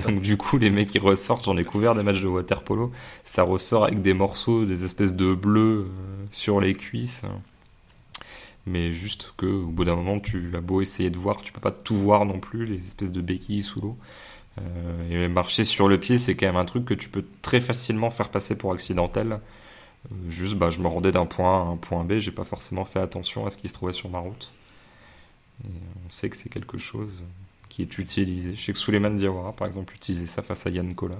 donc du coup les mecs qui ressortent, j'en ai couvert des matchs de water-polo, ça ressort avec des morceaux, des espèces de bleus sur les cuisses. Mais juste que au bout d'un moment tu as beau essayer de voir, tu peux pas tout voir non plus, les espèces de béquilles sous l'eau. Et marcher sur le pied, c'est quand même un truc que tu peux très facilement faire passer pour accidentel. Juste je me rendais d'un point A à un point B, j'ai pas forcément fait attention à ce qui se trouvait sur ma route. Et on sait que c'est quelque chose qui est utilisé. Je sais que Souleymane Diawara par exemple utilisait ça face à Yann Koller.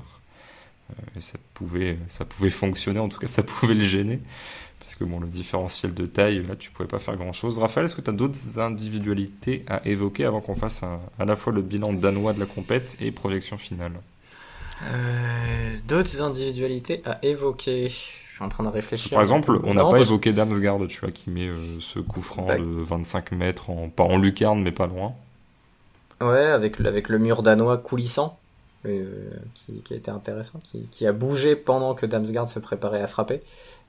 Et ça pouvait fonctionner, en tout cas ça pouvait le gêner. Parce que le différentiel de taille, là, tu pouvais pas faire grand-chose. Raphaël, est-ce que tu as d'autres individualités à évoquer avant qu'on fasse à la fois le bilan danois de la compète et projection finale?
D'autres individualités à évoquer. Je suis en train de réfléchir.
Par exemple, on n'a pas évoqué Damsgaard, tu vois, qui met ce coup franc de 25 mètres, pas en lucarne, mais pas loin.
Ouais, avec le mur danois coulissant, qui a été intéressant, qui a bougé pendant que Damsgaard se préparait à frapper,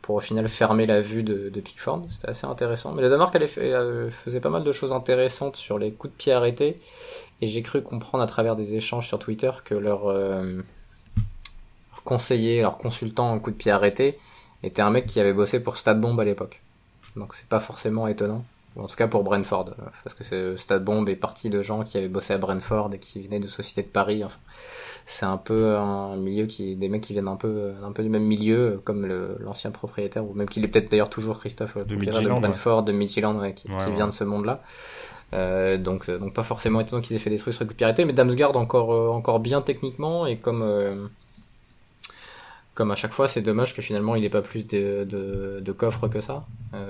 pour au final fermer la vue de Pickford. C'était assez intéressant. Mais le Danemark faisait pas mal de choses intéressantes sur les coups de pied arrêtés, et j'ai cru comprendre à travers des échanges sur Twitter que leur conseiller, leur consultant en coups de pied arrêtés était un mec qui avait bossé pour Stade Bombe à l'époque. Donc c'est pas forcément étonnant. Ou en tout cas pour Brentford, parce que Stade Bombe est parti de gens qui avaient bossé à Brentford et qui venaient de Société de Paris. Enfin, c'est un peu un milieu des mecs qui viennent un peu du même milieu, comme l'ancien propriétaire, ou même qu'il est peut-être d'ailleurs toujours Christophe, le propriétaire de Brentford, de Midtjylland, qui vient de ce monde-là. Donc pas forcément étonnant qu'ils aient fait des trucs sur les coups de pied arrêtés, mais Damsgaard encore bien techniquement, et comme à chaque fois, c'est dommage que finalement il n'ait pas plus de coffre que ça,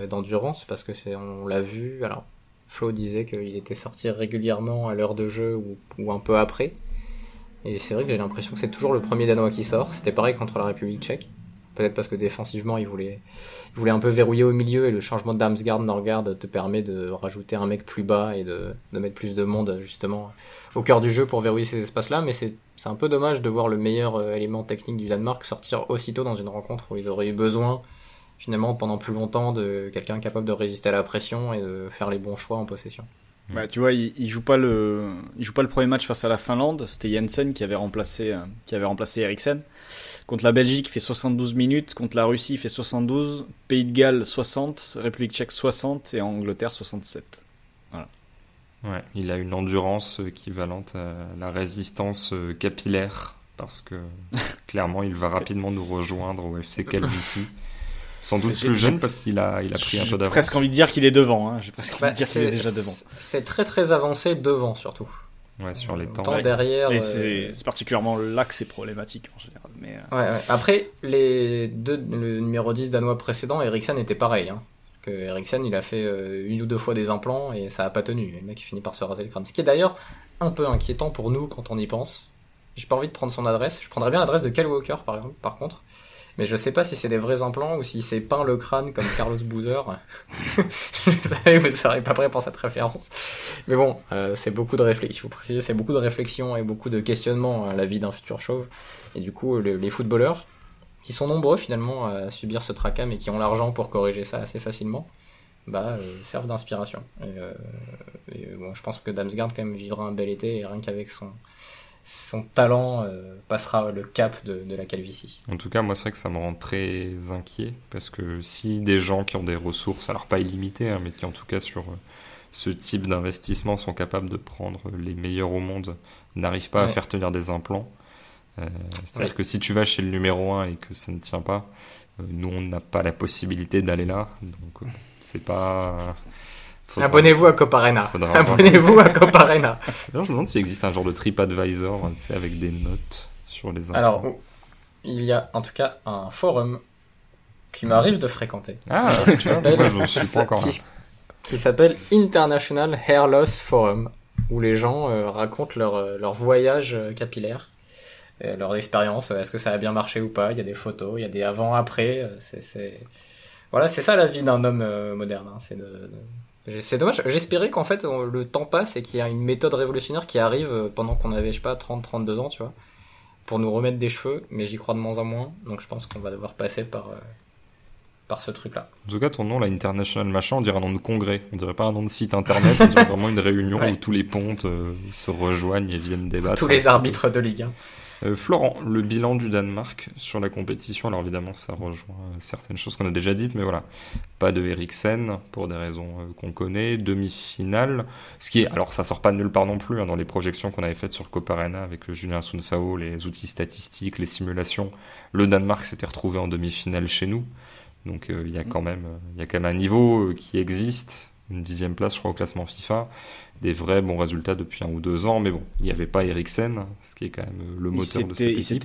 d'endurance, parce que on l'a vu. Alors, Flo disait qu'il était sorti régulièrement à l'heure de jeu ou un peu après. Et c'est vrai que j'ai l'impression que c'est toujours le premier Danois qui sort. C'était pareil contre la République tchèque. Peut-être parce que défensivement, il voulait un peu verrouiller au milieu, et le changement de Damsgaard-Norgard te permet de rajouter un mec plus bas et de mettre plus de monde justement au cœur du jeu pour verrouiller ces espaces-là. Mais c'est un peu dommage de voir le meilleur élément technique du Danemark sortir aussitôt dans une rencontre où ils auraient eu besoin finalement pendant plus longtemps de quelqu'un capable de résister à la pression et de faire les bons choix en possession.
Tu vois, il joue pas le premier match face à la Finlande. C'était Jensen qui avait remplacé Eriksen. Contre la Belgique, il fait 72 minutes. Contre la Russie, il fait 72. Pays de Galles, 60. République tchèque, 60. Et Angleterre, 67. Voilà.
Ouais, il a une endurance équivalente à la résistance capillaire, parce que clairement, il va rapidement nous rejoindre au FC Calvici. Sans doute plus jeune, parce qu'il a pris un peu d'avance.
J'ai presque envie de dire qu'il est devant. J'ai presque envie de dire qu'il est déjà devant.
C'est très très avancé devant, surtout.
Ouais, sur les temps.
Derrière.
Et c'est particulièrement là que c'est problématique en général. Mais
ouais. Après, le numéro 10 danois précédent, Eriksen était pareil. Que Eriksen, il a fait une ou deux fois des implants et ça a pas tenu. Le mec, il finit par se raser le crâne. Ce qui est d'ailleurs un peu inquiétant pour nous quand on y pense. J'ai pas envie de prendre son adresse. Je prendrais bien l'adresse de Kyle Walker, par contre. Mais je sais pas si c'est des vrais implants ou si c'est peint le crâne comme Carlos Boozer. Je savais que vous serez pas prêt pour cette référence. Mais bon, c'est beaucoup de réflexion. Il faut préciser, c'est beaucoup de réflexion et beaucoup de questionnement à la vie d'un futur chauve. Et du coup, les footballeurs, qui sont nombreux finalement à subir ce tracas, mais qui ont l'argent pour corriger ça assez facilement, servent d'inspiration. Et bon, je pense que Damsgaard quand même vivra un bel été, et rien qu'avec son talent passera le cap de la calvitie.
En tout cas, moi, c'est vrai que ça me rend très inquiet, parce que si des gens qui ont des ressources, alors pas illimitées, hein, mais qui en tout cas sur ce type d'investissement sont capables de prendre les meilleurs au monde, n'arrivent pas à faire tenir des implants, c'est-à-dire que si tu vas chez le numéro 1 et que ça ne tient pas, nous, on n'a pas la possibilité d'aller là, donc c'est pas...
Abonnez-vous à Coparena. Abonnez-vous à Coparena.
Alors, je me demande s'il existe un genre de TripAdvisor, tu sais, avec des notes sur les implants.
Alors, il y a en tout cas un forum qui m'arrive de fréquenter.
Ah, tu vois, moi, je ne suis pas encore là.
Qui s'appelle International Hair Loss Forum, où les gens racontent leur voyage capillaire, leur expérience, est-ce que ça a bien marché ou pas. Il y a des photos, il y a des avant-après. Voilà, c'est ça la vie d'un homme moderne. Hein. C'est dommage. J'espérais qu'en fait le temps passe et qu'il y a une méthode révolutionnaire qui arrive pendant qu'on avait, je sais pas, 30-32 ans, tu vois, pour nous remettre des cheveux, mais j'y crois de moins en moins. Donc je pense qu'on va devoir passer par ce truc-là.
En tout cas, ton nom, là, International Machin, on dirait un nom de congrès. On dirait pas un nom de site internet, on dirait vraiment une réunion où tous les pontes se rejoignent et viennent débattre.
Tous les arbitres de Ligue 1.
Florent, le bilan du Danemark sur la compétition, alors évidemment ça rejoint certaines choses qu'on a déjà dites, mais voilà, pas de Eriksen pour des raisons qu'on connaît, demi-finale, ce qui est, alors ça sort pas de nulle part non plus, hein, dans les projections qu'on avait faites sur Coparena avec Julien Sunsao, les outils statistiques, les simulations, le Danemark s'était retrouvé en demi-finale chez nous, donc il y a quand même un niveau qui existe, une 10e place je crois au classement FIFA, des vrais bons résultats depuis 1 ou 2 ans, mais bon, il n'y avait pas Eriksen, ce qui est quand même le moteur de cette équipe.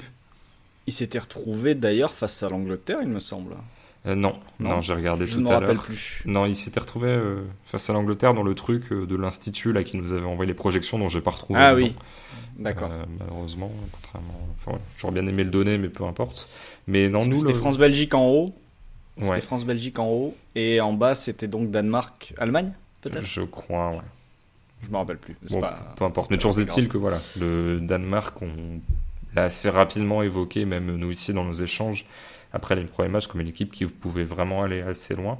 Il s'était retrouvé d'ailleurs face à l'Angleterre, il me semble.
Non, j'ai regardé tout à l'heure.
Je ne me rappelle plus.
Non, il s'était retrouvé face à l'Angleterre dans le truc de l'Institut là, qui nous avait envoyé les projections dont j'ai pas retrouvé.
Ah oui, d'accord.
Malheureusement, contrairement... Enfin, ouais, j'aurais bien aimé le donner, mais peu importe. Mais non, nous,
c'était France-Belgique en haut. C'était France-Belgique en haut. Et en bas, c'était donc Danemark-Allemagne, peut-être.
Je crois, ouais.
Je me rappelle plus.
Bon, peu importe. Mais toujours est-il que voilà, le Danemark, on l'a assez rapidement évoqué, même nous ici dans nos échanges, après les premiers matchs, comme une équipe qui pouvait vraiment aller assez loin.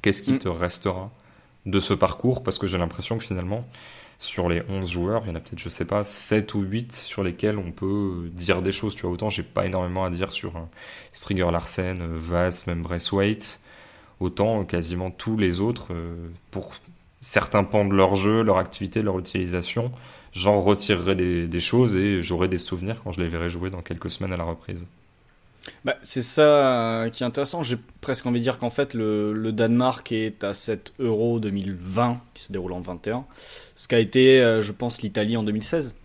Qu'est-ce qui te restera de ce parcours ? Parce que j'ai l'impression que finalement, sur les 11 joueurs, il y en a peut-être, je sais pas, 7 ou 8 sur lesquels on peut dire des choses. Tu vois, autant j'ai pas énormément à dire sur Striger Larsen, Vass, même Braithwaite, autant quasiment tous les autres, pour certains pans de leur jeu, leur activité, leur utilisation, j'en retirerai des choses et j'aurai des souvenirs quand je les verrai jouer dans quelques semaines à la reprise.
C'est ça qui est intéressant. J'ai presque envie de dire qu'en fait le Danemark est à cet Euro 2020 qui se déroule en 21, ce qu'a été je pense l'Italie en 2016.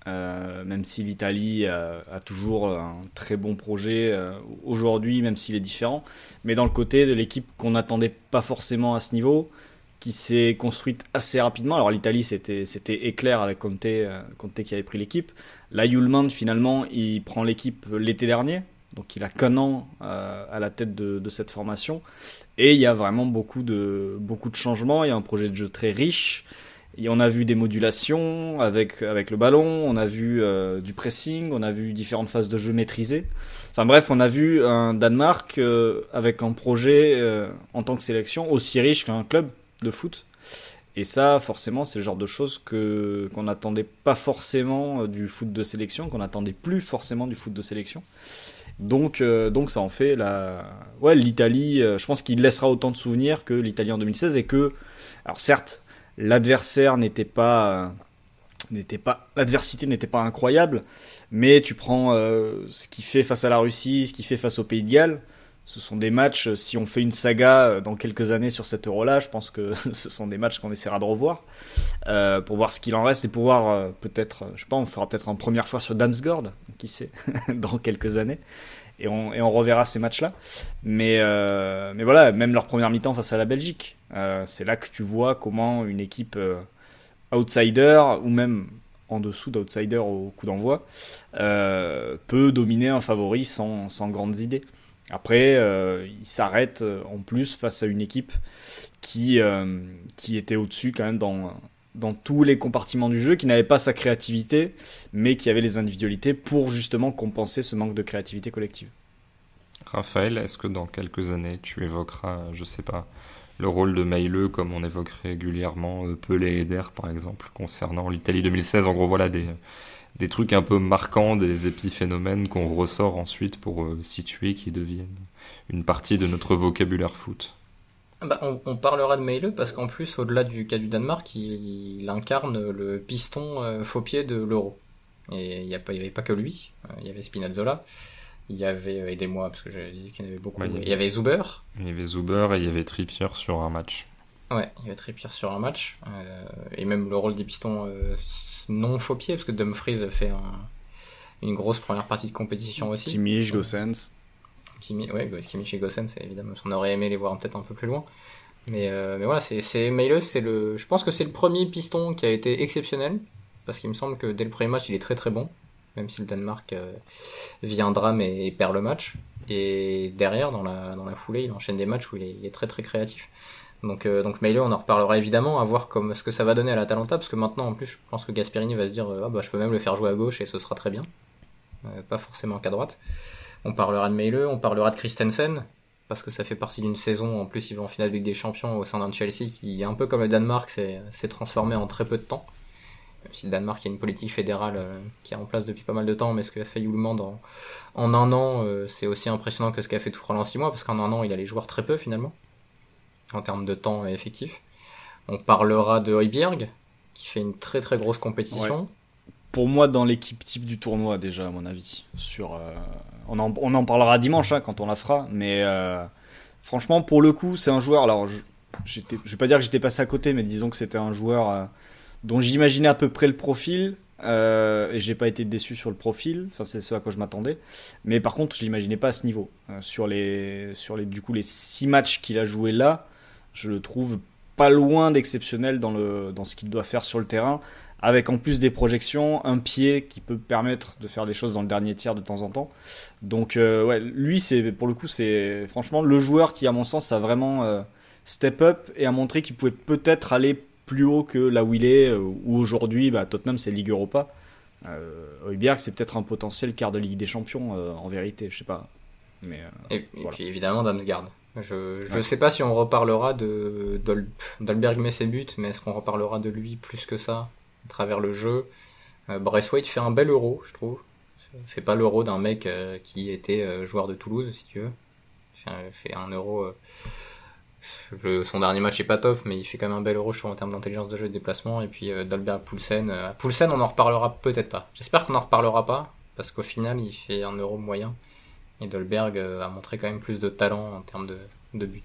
Même si l'Italie a toujours un très bon projet aujourd'hui, même s'il est différent, mais dans le côté de l'équipe qu'on n'attendait pas forcément à ce niveau, qui s'est construite assez rapidement. Alors l'Italie c'était éclair avec Conte qui avait pris l'équipe. Là Hjulmand finalement il prend l'équipe l'été dernier, donc il a qu'un an à la tête de cette formation, et il y a vraiment beaucoup de changements. Il y a un projet de jeu très riche. Et on a vu des modulations avec le ballon, on a vu du pressing, on a vu différentes phases de jeu maîtrisées. Enfin bref, on a vu un Danemark avec un projet en tant que sélection aussi riche qu'un club de foot. Et ça, forcément, c'est le genre de choses qu'on n'attendait pas forcément du foot de sélection, qu'on n'attendait plus forcément du foot de sélection. Donc ça en fait l'Italie, je pense qu'il laissera autant de souvenirs que l'Italie en 2016, et que, alors certes, l'adversaire l'adversité n'était pas incroyable, mais tu prends ce qu'il fait face à la Russie, ce qu'il fait face au Pays de Galles, ce sont des matchs, si on fait une saga dans quelques années sur cet Euro-là, je pense que ce sont des matchs qu'on essaiera de revoir pour voir ce qu'il en reste, et pour voir peut-être, je sais pas, on fera peut-être en première fois sur Damsgaard, qui sait, dans quelques années, et on reverra ces matchs-là. Mais voilà, même leur première mi-temps face à la Belgique, c'est là que tu vois comment une équipe outsider, ou même en dessous d'outsider au coup d'envoi, peut dominer un favori sans grandes idées. Après, il s'arrête en plus face à une équipe qui était au-dessus quand même dans tous les compartiments du jeu, qui n'avait pas sa créativité, mais qui avait les individualités pour justement compenser ce manque de créativité collective.
Raphaël, est-ce que dans quelques années, tu évoqueras, je sais pas, le rôle de Maileux comme on évoque régulièrement Pelé et Eder, par exemple, concernant l'Italie 2016? En gros, voilà des trucs un peu marquants, des épiphénomènes qu'on ressort ensuite pour situer, qui deviennent une partie de notre vocabulaire foot.
On parlera de Maileux parce qu'en plus, au-delà du cas du Danemark, il incarne le piston faux pied de l'Euro. Et il n'y avait pas que lui, il y avait Spinazzola, il y avait, aidez-moi parce que j'ai dit qu'il y en avait beaucoup, il y avait Zuber.
Il y avait Zuber et il y avait Trippier sur un match.
Ouais, il y avait Trippier sur un match, et même le rôle des pistons non faux pieds, parce que Dumfries fait une grosse première partie de compétition aussi.
Kimmich, Gosens.
Kimmich et Gosens, évidemment, on aurait aimé les voir peut-être un peu plus loin. Mais voilà, Maileux, je pense que c'est le premier piston qui a été exceptionnel, parce qu'il me semble que dès le premier match, il est très très bon, même si le Danemark vit un drame et perd le match. Et derrière, dans la foulée, il enchaîne des matchs où il est très très créatif. Donc Maileux, on en reparlera évidemment, à voir ce que ça va donner à l'Atalanta, parce que maintenant, en plus, je pense que Gasperini va se dire je peux même le faire jouer à gauche et ce sera très bien. Pas forcément qu'à droite. On parlera de Maileux, on parlera de Christensen, parce que ça fait partie d'une saison, en plus il va en finale de Ligue des Champions au sein d'un Chelsea qui, un peu comme le Danemark, s'est transformé en très peu de temps. Même si le Danemark a une politique fédérale qui est en place depuis pas mal de temps, mais ce qu'a fait Hjulmand en un an, c'est aussi impressionnant que ce qu'a fait Tuchel en 6 mois, parce qu'en un an il a les joueurs très peu finalement, en termes de temps effectif. On parlera de Højbjerg, qui fait une très très grosse compétition.
Ouais. Pour moi, dans l'équipe type du tournoi, déjà, à mon avis. On en parlera dimanche quand on la fera, mais franchement, pour le coup, c'est un joueur. Alors, je vais pas dire que j'étais passé à côté, mais disons que c'était un joueur dont j'imaginais à peu près le profil, et j'ai pas été déçu sur le profil. Enfin, c'est ce à quoi je m'attendais. Mais par contre, je l'imaginais pas à ce niveau. Sur les 6 matchs qu'il a joué là, je le trouve pas loin d'exceptionnel dans ce qu'il doit faire sur le terrain, avec en plus des projections, un pied qui peut permettre de faire des choses dans le dernier tiers de temps en temps. Donc lui, pour le coup, c'est franchement le joueur qui, à mon sens, a vraiment step up et a montré qu'il pouvait peut-être aller plus haut que là où il est, où aujourd'hui Tottenham c'est Ligue Europa. Højbjerg, c'est peut-être un potentiel quart de Ligue des Champions en vérité, je sais pas. Mais,
et puis évidemment Damsgaard. Je sais pas si on reparlera d'Alberg met ses buts, mais est-ce qu'on reparlera de lui plus que ça à travers le jeu? Braithwaite fait un bel Euro, je trouve. Fait pas l'Euro d'un mec qui était joueur de Toulouse, si tu veux. Fait un Euro. Son dernier match est pas top, mais il fait quand même un bel Euro, je trouve, en termes d'intelligence de jeu et de déplacement. Et puis Dolberg, Poulsen. Poulsen, on en reparlera peut-être pas. J'espère qu'on en reparlera pas, parce qu'au final, il fait un Euro moyen. Et Dolberg a montré quand même plus de talent en termes de buts.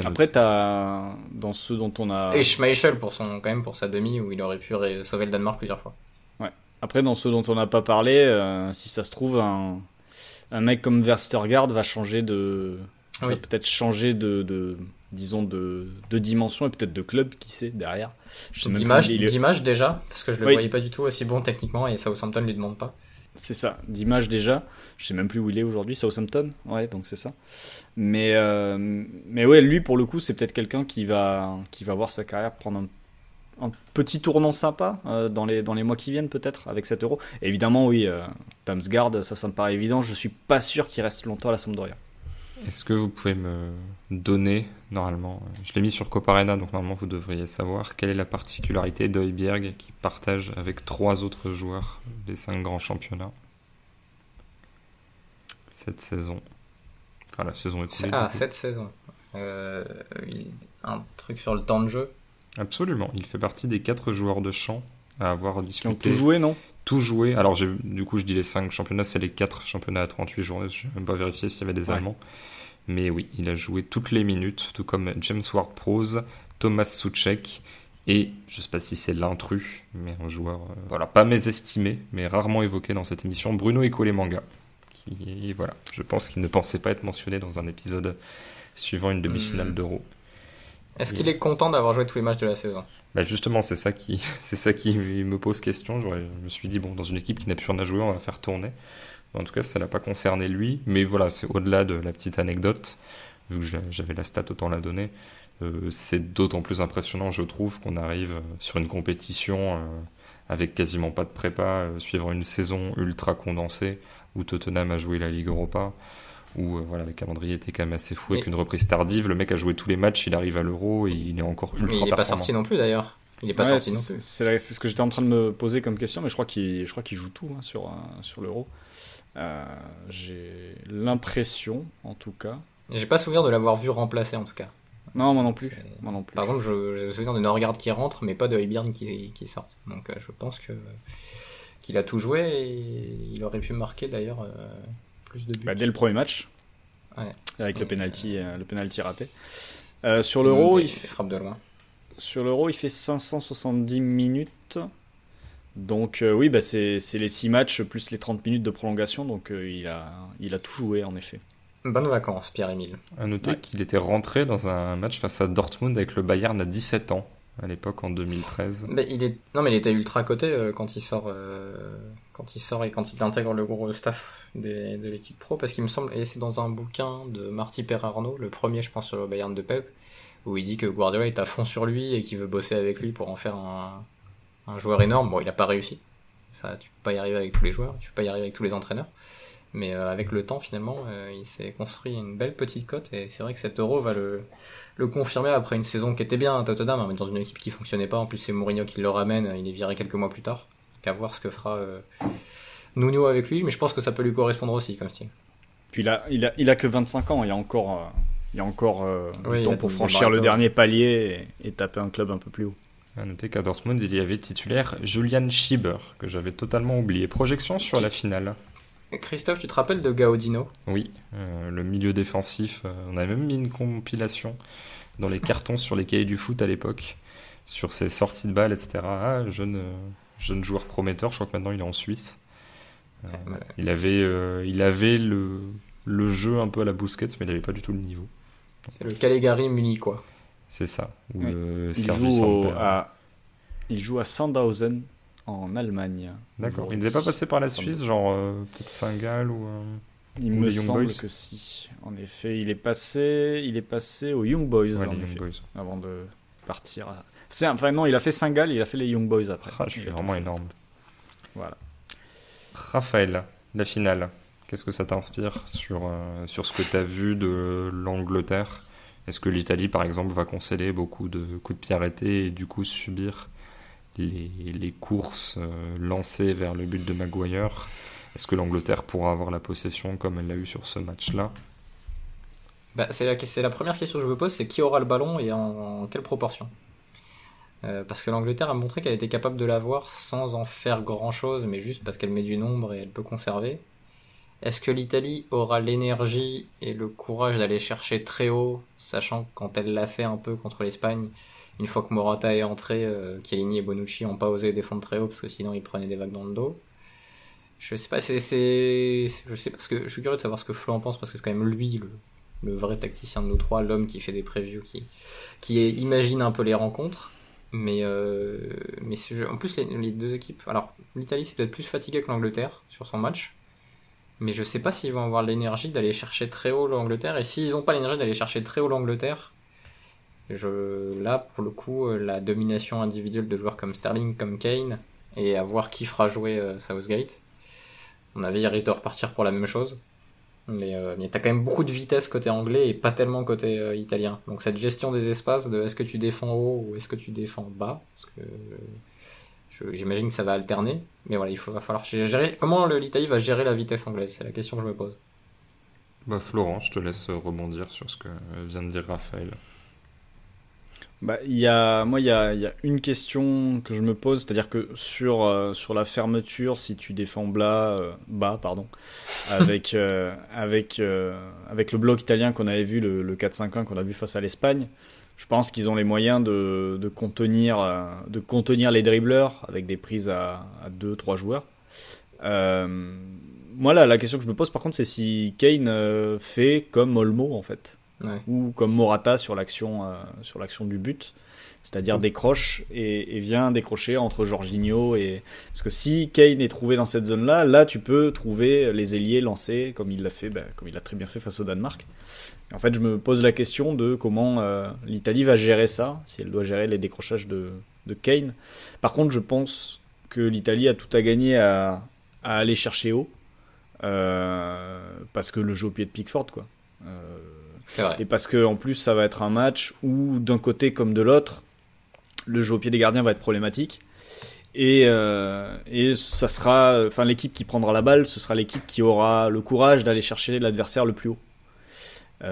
Après, t'as dans ceux dont on a...
Et Schmeichel pour sa demi, où il aurait pu sauver le Danemark plusieurs fois.
Ouais. Après, dans ceux dont on n'a pas parlé, si ça se trouve, un mec comme Vestergaard va changer va peut-être changer disons de dimension et peut-être de club, qui sait, derrière.
D'image déjà, parce que je le voyais pas du tout aussi bon techniquement, et Southampton lui demande pas.
C'est ça, d'image déjà. Je sais même plus où il est aujourd'hui, Southampton. Ouais, donc c'est ça. Mais ouais, lui pour le coup, c'est peut-être quelqu'un qui va voir sa carrière prendre un petit tournant sympa dans les mois qui viennent peut-être avec cet Euro. Et évidemment, oui, Damsgaard, ça me paraît évident. Je suis pas sûr qu'il reste longtemps à la Sampdoria.
Est-ce que vous pouvez me donner, normalement, je l'ai mis sur Coparena, donc normalement vous devriez savoir, quelle est la particularité d'Højbjerg qui partage avec 3 autres joueurs les 5 grands championnats cette saison? Enfin, la saison écoulée.
Cette saison. Un truc sur le temps de jeu.
Absolument, il fait partie des 4 joueurs de champ à avoir disputé.
Qui ont tout joué, non?
Tout joué. Alors, du coup, je dis les 5 championnats, c'est les 4 championnats à 38 journées. Je n'ai même pas vérifié s'il y avait des Allemands. Mais oui, il a joué toutes les minutes, tout comme James Ward-Prowse, Thomas Souček et, je ne sais pas si c'est l'intrus, mais un joueur, pas mésestimé, mais rarement évoqué dans cette émission, Bruno Ikolemanga, qui, je pense qu'il ne pensait pas être mentionné dans un épisode suivant une demi-finale d'Euro.
Est-ce qu'il est content d'avoir joué tous les matchs de la saison?
Bah justement, c'est ça qui me pose question. Je me suis dit, bon, dans une équipe qui n'a plus rien à jouer, on va faire tourner. En tout cas, ça l'a pas concerné lui. Mais voilà, c'est au-delà de la petite anecdote. Vu que j'avais la stat, autant la donner. C'est d'autant plus impressionnant, je trouve, qu'on arrive sur une compétition avec quasiment pas de prépa, suivant une saison ultra condensée, où Tottenham a joué la Ligue Europa, où voilà, le calendrier était quand même assez fou, avec une reprise tardive. Le mec a joué tous les matchs, il arrive à l'Euro, et il est encore ultra performant.
Il est pas sorti non plus d'ailleurs. Il est pas sorti non plus.
C'est ce que j'étais en train de me poser comme question, mais je crois qu'il joue tout hein, sur l'Euro. J'ai l'impression, en tout cas.
J'ai pas souvenir de l'avoir vu remplacer en tout cas.
Non, moi non plus.
Par exemple, j'ai le souvenir de Norgard qui rentre, mais pas de Hibern qui sort. Donc je pense qu'il a tout joué et il aurait pu marquer d'ailleurs plus de buts.
Dès le premier match,
ouais.
Avec le penalty raté. Sur l'Euro, il
frappe de loin.
Sur l'Euro, il fait 570 minutes. Donc oui, c'est les 6 matchs plus les 30 minutes de prolongation. Donc il a tout joué en effet.
Bonnes vacances, Pierre-Emile.
À noter qu'il était rentré dans un match face à Dortmund avec le Bayern à 17 ans, à l'époque en 2013.
Mais il était ultra coté quand il sort et quand il intègre le gros staff de l'équipe pro, parce qu'il me semble, et c'est dans un bouquin de Marty Perarno, le premier je pense sur le Bayern de Pep, où il dit que Guardiola est à fond sur lui et qu'il veut bosser avec lui pour en faire un joueur énorme. Bon, il n'a pas réussi. Ça, tu peux pas y arriver avec tous les joueurs, tu peux pas y arriver avec tous les entraîneurs. Mais avec le temps, finalement, il s'est construit une belle petite cote. Et c'est vrai que cet Euro va le confirmer après une saison qui était bien à Tottenham, mais dans une équipe qui fonctionnait pas. En plus, c'est Mourinho qui le ramène. Il est viré quelques mois plus tard. Donc à voir ce que fera Nuno avec lui. Mais je pense que ça peut lui correspondre aussi comme style.
Puis il a que 25 ans. Il y a encore du temps pour franchir le dernier palier et taper un club un peu plus haut.
À noter qu'à Dortmund, il y avait titulaire Julian Schieber, que j'avais totalement oublié. Projection sur la finale.
Christophe, tu te rappelles de Gaudino?
Oui, le milieu défensif. On avait même mis une compilation dans les cartons sur les cahiers du foot à l'époque, sur ses sorties de balles, etc. Jeune joueur prometteur, je crois que maintenant il est en Suisse. Il avait le jeu un peu à la Busquets, mais il n'avait pas du tout le niveau.
C'est le Caligari muni, quoi.
C'est ça.
Oui. Il joue à Sandhausen en Allemagne.
D'accord. Il ne devait pas passer par la Suisse, genre peut-être Saint-Gall ou
il me semble que si. En effet, il est passé aux Young Boys, avant de partir. Non, il a fait Saint-Gall, il a fait les Young Boys après.
Je suis vraiment énorme.
Voilà.
Raphaël, la finale. Qu'est-ce que ça t'inspire sur ce que tu as vu de l'Angleterre? Est-ce que l'Italie, par exemple, va concéder beaucoup de coups de pied arrêtés et du coup subir les courses lancées vers le but de Maguire? Est-ce que l'Angleterre pourra avoir la possession comme elle l'a eu sur ce match-là?
C'est la première question que je me pose, c'est qui aura le ballon et en quelle proportion? Parce que l'Angleterre a montré qu'elle était capable de l'avoir sans en faire grand-chose, mais juste parce qu'elle met du nombre et elle peut conserver. Est-ce que l'Italie aura l'énergie et le courage d'aller chercher très haut, sachant que quand elle l'a fait un peu contre l'Espagne, une fois que Morata est entré, Chiellini et Bonucci n'ont pas osé défendre très haut parce que sinon ils prenaient des vagues dans le dos. Je sais pas, je sais parce que je suis curieux de savoir ce que Flo en pense, parce que c'est quand même lui le vrai tacticien de nous trois, l'homme qui fait des previews, qui imagine un peu les rencontres. Mais en plus les deux équipes, alors l'Italie c'est peut-être plus fatigué que l'Angleterre sur son match, mais je sais pas s'ils vont avoir l'énergie d'aller chercher très haut l'Angleterre, et s'ils n'ont pas l'énergie d'aller chercher très haut l'Angleterre, là pour le coup la domination individuelle de joueurs comme Sterling, comme Kane, et à voir qui fera jouer Southgate, à mon avis il risque de repartir pour la même chose. Mais t'as quand même beaucoup de vitesse côté anglais et pas tellement côté italien. Donc cette gestion des espaces, de est-ce que tu défends haut ou est-ce que tu défends bas, parce que j'imagine que ça va alterner. Mais voilà, va falloir gérer. Comment l'Italie va gérer la vitesse anglaise? C'est la question que je me pose.
Florent, je te laisse rebondir sur ce que vient de dire Raphaël.
Il y a une question que je me pose, c'est-à-dire que sur la fermeture, si tu défends bas, avec le bloc italien qu'on avait vu, le 4-5-1 qu'on a vu face à l'Espagne, je pense qu'ils ont les moyens de contenir les dribbleurs avec des prises à 2-3 joueurs. Moi, là, la question que je me pose, par contre, c'est si Kane fait comme Olmo, en fait.
Ouais.
ou comme Morata sur l'action du but, c'est-à-dire décroche et vient décrocher entre Jorginho et... Parce que si Kane est trouvé dans cette zone-là, là tu peux trouver les ailiers lancés comme il l'a fait, comme il l'a très bien fait face au Danemark. Et en fait, je me pose la question de comment l'Italie va gérer ça, si elle doit gérer les décrochages de Kane. Par contre, je pense que l'Italie a tout à gagner à aller chercher haut, parce que le jeu au pied de Pickford, quoi.
C'est vrai.
Et parce que en plus, ça va être un match où d'un côté comme de l'autre, le jeu au pied des gardiens va être problématique. Et ça sera, enfin, l'équipe qui prendra la balle, ce sera l'équipe qui aura le courage d'aller chercher l'adversaire le plus haut.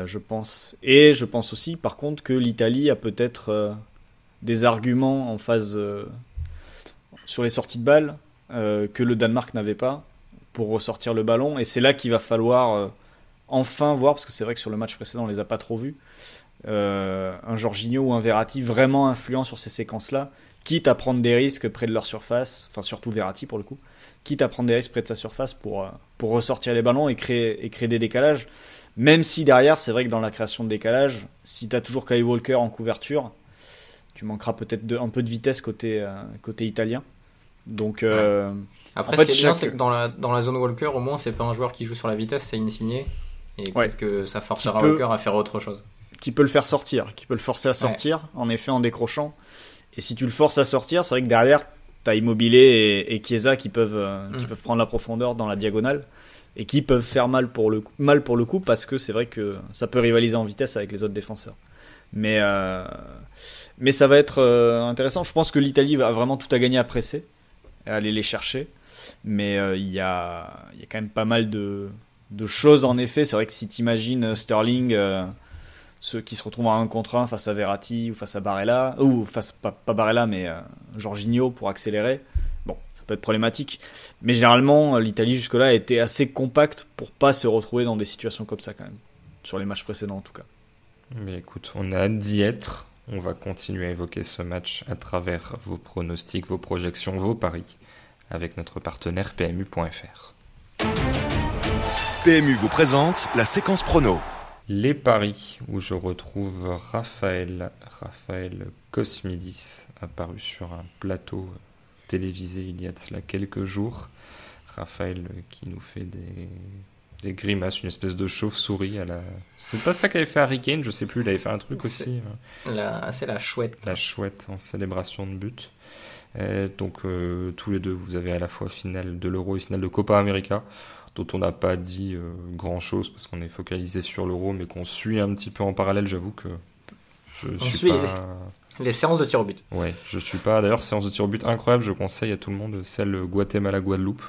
Je pense. Et je pense aussi, par contre, que l'Italie a peut-être des arguments en phase sur les sorties de balles que le Danemark n'avait pas pour ressortir le ballon. Et c'est là qu'il va falloir enfin voir, parce que c'est vrai que sur le match précédent, on les a pas trop vus, un Jorginho ou un Verratti vraiment influent sur ces séquences-là, quitte à prendre des risques près de leur surface, enfin surtout Verratti pour le coup, quitte à prendre des risques près de sa surface pour ressortir les ballons et créer des décalages. Même si derrière, c'est vrai que dans la création de décalage, si tu as toujours Kyle Walker en couverture, tu manqueras peut-être un peu de vitesse côté italien. Donc,
Après,
en fait,
ce qui est bien, c'est que dans la zone Walker, au moins, c'est pas un joueur qui joue sur la vitesse, c'est Insigne. Et peut-être que ça forcera Walker à faire autre chose.
Qui peut le faire sortir, qui peut le forcer à sortir, en effet, en décrochant. Et si tu le forces à sortir, c'est vrai que derrière, tu as Immobile et Chiesa qui peuvent prendre la profondeur dans la diagonale et qui peuvent faire mal pour le coup, parce que c'est vrai que ça peut rivaliser en vitesse avec les autres défenseurs. Mais ça va être intéressant. Je pense que l'Italie va vraiment tout à gagner à presser, à aller les chercher. Mais il y a quand même pas mal de choses en effet. C'est vrai que si tu imagines Sterling, ceux qui se retrouvent à 1 contre 1 face à Verratti ou face à Barella, ou face, pas Barella mais Jorginho pour accélérer, bon, ça peut être problématique. Mais généralement, l'Italie jusque-là a été assez compacte pour pas se retrouver dans des situations comme ça quand même. Sur les matchs précédents en tout cas.
Mais écoute, on a hâte d'y être. On va continuer à évoquer ce match à travers vos pronostics, vos projections, vos paris, avec notre partenaire PMU.fr.
PMU vous présente la séquence prono.
Les paris, où je retrouve Raphaël Cosmidis, apparu sur un plateau télévisé il y a de cela quelques jours. Raphaël qui nous fait des grimaces, une espèce de chauve-souris à la... C'est pas ça qu'avait fait Harry Kane, je sais plus, il avait fait un truc aussi.
C'est la chouette.
La chouette en célébration de but. Donc tous les deux, vous avez à la fois finale de l'Euro et finale de Copa América, dont on n'a pas dit grand-chose parce qu'on est focalisé sur l'Euro, mais qu'on suit un petit peu en parallèle. J'avoue que
on suit les séances de tir au but.
Ouais, je suis pas... D'ailleurs, séance de tir au but incroyable, je conseille à tout le monde celle Guatemala-Guadeloupe.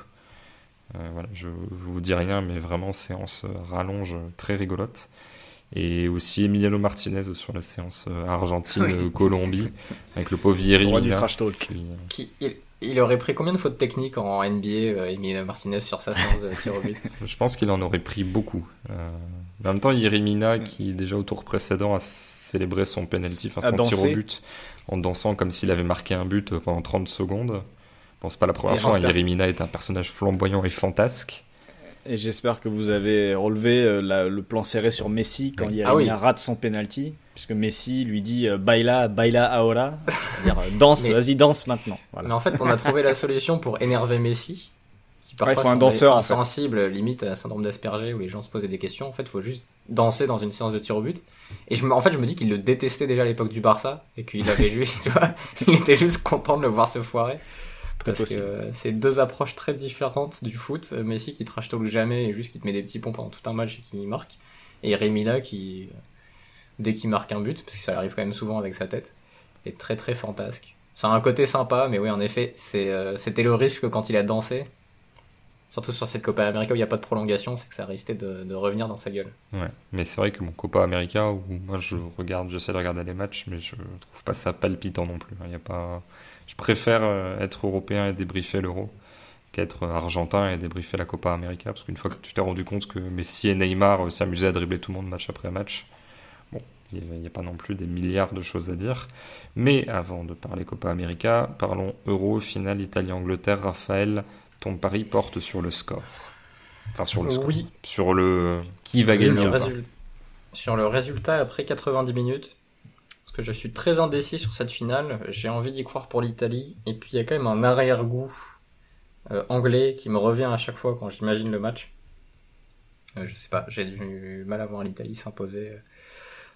Voilà, je vous dis rien, mais vraiment séance rallonge très rigolote. Et aussi Emiliano Martinez sur la séance Argentine-Colombie, avec le pauvre Yerimina.
Il aurait pris combien de fautes techniques en NBA, Emiliano Martinez, sur sa séance de tir au but?
Je pense qu'il en aurait pris beaucoup. En même temps, Yerimina, qui déjà au tour précédent a célébré son penalty, son tir au but, en dansant comme s'il avait marqué un but pendant 30 secondes. Bon, c'est pas la première fois. Yerimina est un personnage flamboyant et fantasque.
Et j'espère que vous avez relevé le plan serré sur Messi quand Yerimina rate son penalty, puisque Messi lui dit baila ahora, c'est-à-dire danse, vas-y danse maintenant. Voilà.
Mais en fait, on a trouvé la solution pour énerver Messi, qui parfois
il faut un danseur
insensible, limite à syndrome d'Asperger, où les gens se posaient des questions. En fait, il faut juste danser dans une séance de tir au but. Et je me dis qu'il le détestait déjà à l'époque du Barça, et qu'il avait juste, tu vois, il était juste content de le voir se foirer. Parce que c'est deux approches très différentes du foot. Messi qui trash talk jamais et juste qui te met des petits ponts pendant tout un match et qui marque. Et Yerimina qui, dès qu'il marque un but, parce que ça arrive quand même souvent avec sa tête, est très très fantasque. Ça a un côté sympa, mais oui, en effet, c'était le risque quand il a dansé. Surtout sur cette Copa América où il n'y a pas de prolongation, c'est que ça risquait de revenir dans sa gueule.
Ouais, mais c'est vrai que mon Copa América, où moi j'essaie de regarder les matchs, mais je trouve pas ça palpitant non plus. Il y a pas... Je préfère être européen et débriefer l'Euro qu'être argentin et débriefer la Copa América, parce qu'une fois que tu t'es rendu compte que Messi et Neymar s'amusaient à dribbler tout le monde match après match, bon, il n'y a pas non plus des milliards de choses à dire. Mais avant de parler Copa América, parlons Euro, finale Italie-Angleterre. Raphaël, ton pari porte sur le score. Enfin, sur le score.
Oui.
Sur le qui va gagner.
sur le résultat après 90 minutes. Parce que je suis très indécis sur cette finale. J'ai envie d'y croire pour l'Italie. Et puis il y a quand même un arrière-goût anglais qui me revient à chaque fois quand j'imagine le match. Je sais pas, j'ai du mal à voir l'Italie s'imposer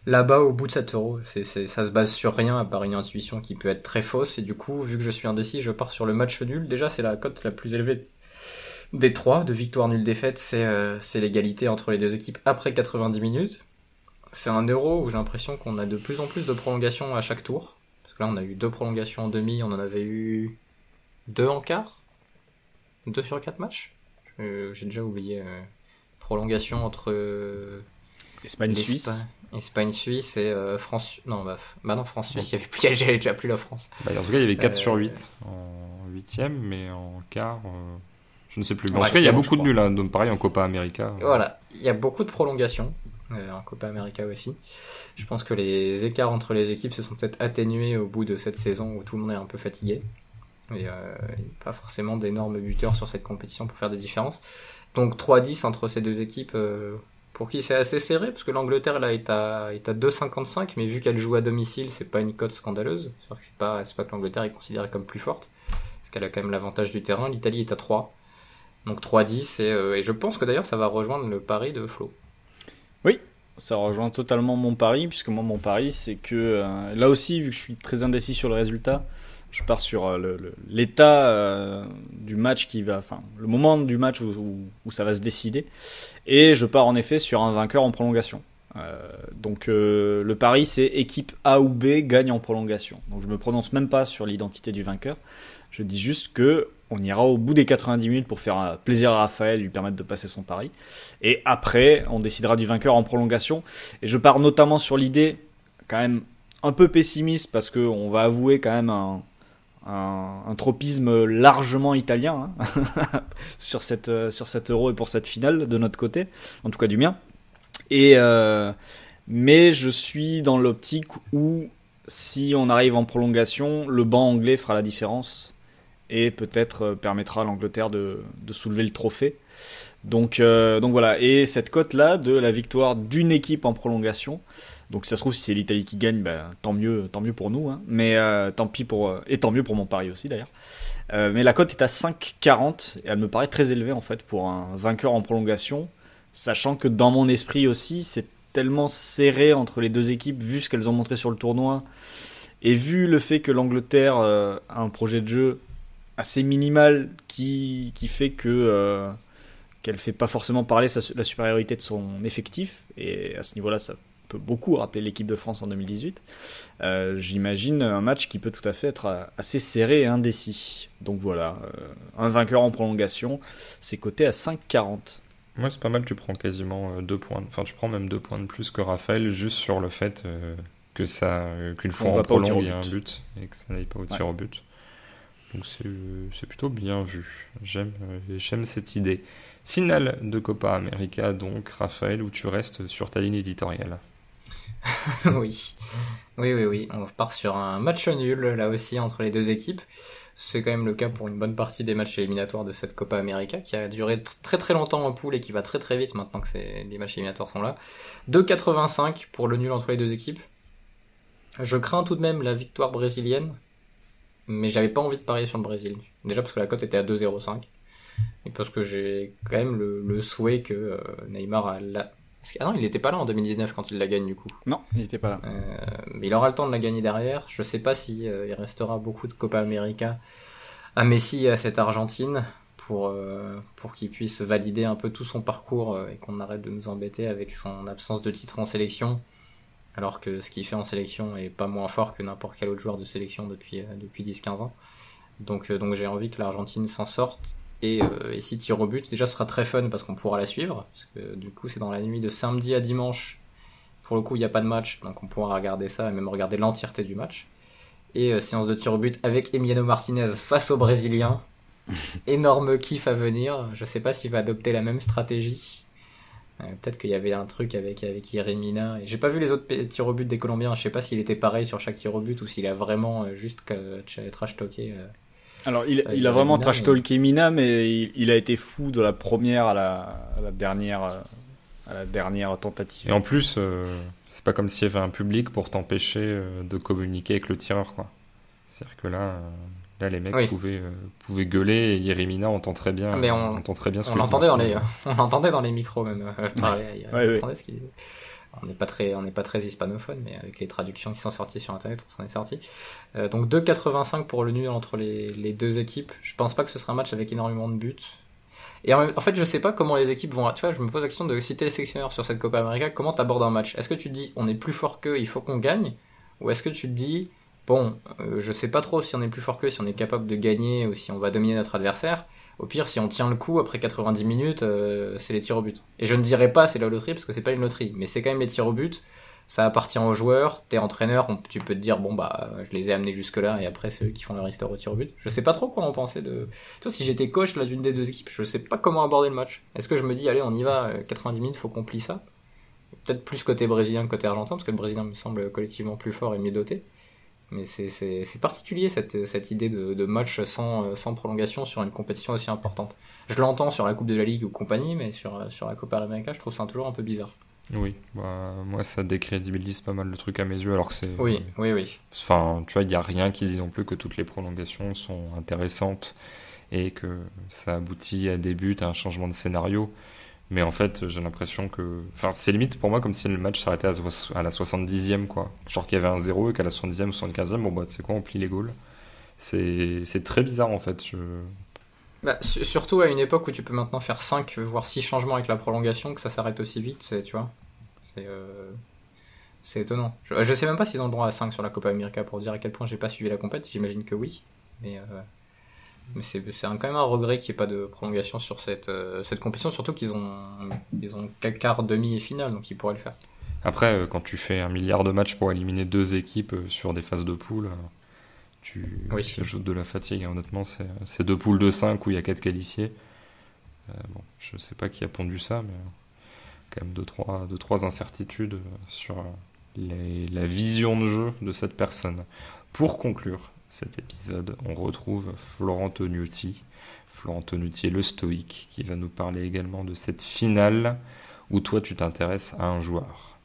là-bas au bout de 7 euros. Ça se base sur rien à part une intuition qui peut être très fausse. Et du coup, vu que je suis indécis, je pars sur le match nul. Déjà, c'est la cote la plus élevée des 3, de victoire nulle défaite. C'est l'égalité entre les deux équipes après 90 minutes. C'est un euro où j'ai l'impression qu'on a de plus en plus de prolongations à chaque tour. Parce que là, on a eu 2 prolongations en demi, on en avait eu 2 en quart. 2 sur 4 matchs. J'ai déjà oublié. Prolongation entre
Espagne-Suisse.
Espagne-Suisse et France. Non, non, France-Suisse, il y avait déjà plus la France.
En tout cas, il y avait 4 sur 8 en 8ème, mais en quart, je ne sais plus. Mais en tout cas, il y a beaucoup de nuls, hein, donc pareil en Copa América.
Voilà, il y a beaucoup de prolongations en Copa América aussi. Je pense que les écarts entre les équipes se sont peut-être atténués au bout de cette saison où tout le monde est un peu fatigué. Et pas forcément d'énormes buteurs sur cette compétition pour faire des différences. Donc 3-10 entre ces deux équipes, pour qui c'est assez serré, parce que l'Angleterre là est à 2,55, mais vu qu'elle joue à domicile, c'est pas une cote scandaleuse. C'est pas que l'Angleterre est considérée comme plus forte, parce qu'elle a quand même l'avantage du terrain. L'Italie est à 3, donc 3-10, et je pense que d'ailleurs ça va rejoindre le pari de Flo.
Oui, ça rejoint totalement mon pari, puisque moi mon pari c'est que, là aussi vu que je suis très indécis sur le résultat, je pars sur l'état du match le moment du match où ça va se décider, et je pars en effet sur un vainqueur en prolongation. Donc le pari c'est équipe A ou B gagne en prolongation. Donc je me prononce même pas sur l'identité du vainqueur. Je dis juste que on ira au bout des 90 minutes pour faire plaisir à Raphaël, lui permettre de passer son pari. Et après, on décidera du vainqueur en prolongation. Et je pars notamment sur l'idée, quand même un peu pessimiste, parce qu'on va avouer quand même un tropisme largement italien sur cet euro et pour cette finale de notre côté, en tout cas du mien. Mais je suis dans l'optique où si on arrive en prolongation, le banc anglais fera la différence et peut-être permettra à l'Angleterre de soulever le trophée. Donc voilà, et cette cote là de la victoire d'une équipe en prolongation. Donc si ça se trouve, si c'est l'Italie qui gagne, tant mieux pour nous, hein. Mais tant mieux pour mon pari aussi d'ailleurs. Mais la cote est à 5,40 et elle me paraît très élevée en fait pour un vainqueur en prolongation, sachant que dans mon esprit aussi, c'est tellement serré entre les deux équipes vu ce qu'elles ont montré sur le tournoi et vu le fait que l'Angleterre a un projet de jeu assez minimal qui fait que qu'elle fait pas forcément parler la supériorité de son effectif, et à ce niveau-là, ça peut beaucoup rappeler l'équipe de France en 2018. J'imagine un match qui peut tout à fait être assez serré et indécis. Donc voilà, un vainqueur en prolongation, c'est coté à 5,40.
Moi, c'est pas mal, tu prends quasiment 2 points. Enfin, tu prends même 2 points de plus que Raphaël, juste sur le fait qu'une fois en prolongue, il y a un but et que ça n'aille pas au tir au but. Donc c'est plutôt bien vu. J'aime cette idée. Finale de Copa América, donc, Raphaël, où tu restes sur ta ligne éditoriale.
Oui. On part sur un match nul, là aussi, entre les deux équipes. C'est quand même le cas pour une bonne partie des matchs éliminatoires de cette Copa América, qui a duré très très longtemps en poule et qui va très très vite maintenant que les matchs éliminatoires sont là. 2,85 pour le nul entre les deux équipes. Je crains tout de même la victoire brésilienne, mais j'avais pas envie de parier sur le Brésil. Déjà parce que la cote était à 2,05. Et parce que j'ai quand même le souhait que Neymar a la... Ah non, il n'était pas là en 2019 quand il la gagne du coup.
Non, il n'était pas là.
Mais il aura le temps de la gagner derrière. Je sais pas si il restera beaucoup de Copa América à Messi et à cette Argentine pour qu'il puisse valider un peu tout son parcours et qu'on arrête de nous embêter avec son absence de titre en sélection, alors que ce qu'il fait en sélection est pas moins fort que n'importe quel autre joueur de sélection depuis 10-15 ans. Donc j'ai envie que l'Argentine s'en sorte. Et si tir au but, déjà ce sera très fun parce qu'on pourra la suivre, parce que du coup c'est dans la nuit de samedi à dimanche. Pour le coup il n'y a pas de match, donc on pourra regarder ça et même regarder l'entièreté du match. Et séance de tir au but avec Emiliano Martinez face aux Brésiliens. Énorme kiff à venir. Je sais pas s'il va adopter la même stratégie. Peut-être qu'il y avait un truc avec Yeremina. Et j'ai pas vu les autres tirs au but des Colombiens. Je sais pas s'il était pareil sur chaque tir au but ou s'il a vraiment juste trash-talké.
Alors il a vraiment trash-talké Mina, mais il a été fou de la première à la dernière à la dernière tentative.
Et en plus, c'est pas comme s'il y avait un public pour t'empêcher de communiquer avec le tireur, quoi. C'est-à-dire que là les mecs pouvaient gueuler, et Yerimina entend très bien, entend très bien ce
on
que
l'entendait on l'entendait dans les micros même parler. On n'est pas très hispanophone, mais avec les traductions qui sont sorties sur internet, on s'en est sorti. Donc 2,85 pour le nul entre les deux équipes. Je pense pas que ce sera un match avec énormément de buts. Et en fait, je sais pas comment les équipes vont. Tu vois, je me pose la question de si t'es le sélectionneur sur cette Copa América, comment t'abordes un match? Est-ce que tu te dis on est plus fort qu'eux, il faut qu'on gagne? Ou est-ce que tu te dis bon, je sais pas trop si on est plus fort qu'eux, si on est capable de gagner ou si on va dominer notre adversaire. Au pire, si on tient le coup après 90 minutes, c'est les tirs au but. Et je ne dirais pas c'est la loterie parce que c'est pas une loterie, mais c'est quand même les tirs au but. Ça appartient aux joueurs. T'es entraîneur, tu peux te dire bon bah je les ai amenés jusque là et après c'est eux qui font leur histoire au tir au but. Je sais pas trop quoi en penser de. Toi, si j'étais coach là d'une des deux équipes, je sais pas comment aborder le match. Est-ce que je me dis allez on y va, 90 minutes, faut qu'on plie ça. Peut-être plus côté brésilien que côté argentin parce que le brésilien me semble collectivement plus fort et mieux doté. Mais c'est particulier cette idée de match sans prolongation sur une compétition aussi importante. Je l'entends sur la Coupe de la Ligue ou compagnie, mais sur la Copa América, je trouve ça toujours un peu bizarre.
Oui, moi ça décrédibilise pas mal le truc à mes yeux, alors que c'est...
Oui.
Enfin, tu vois, il n'y a rien qui dit non plus que toutes les prolongations sont intéressantes et que ça aboutit à des buts, à un changement de scénario. Mais en fait, j'ai l'impression que... Enfin, c'est limite pour moi comme si le match s'arrêtait à la 70e, quoi. Genre qu'il y avait un 0 et qu'à la 70e ou 75e, bon bah, tu sais quoi, on plie les goals. C'est très bizarre, en fait.
Surtout à une époque où tu peux maintenant faire 5, voire 6 changements avec la prolongation, que ça s'arrête aussi vite, tu vois. C'est étonnant. Je sais même pas s'ils ont le droit à 5 sur la Copa América pour dire à quel point j'ai pas suivi la compète. J'imagine que oui. Mais c'est quand même un regret qu'il n'y ait pas de prolongation sur cette compétition, surtout qu'ils ont quart, demi et finale, donc ils pourraient le faire.
Après, quand tu fais 1 milliard de matchs pour éliminer 2 équipes sur des phases de poule, tu ajoutes de la fatigue. Honnêtement, c'est 2 poules de 5 où il y a 4 qualifiés. Bon, je sais pas qui a pondu ça, mais quand même 2-3 incertitudes sur la vision de jeu de cette personne. Pour conclure cet épisode, on retrouve Florent Tognuti. Florent Tognuti est le stoïque qui va nous parler également de cette finale où toi tu t'intéresses à un joueur.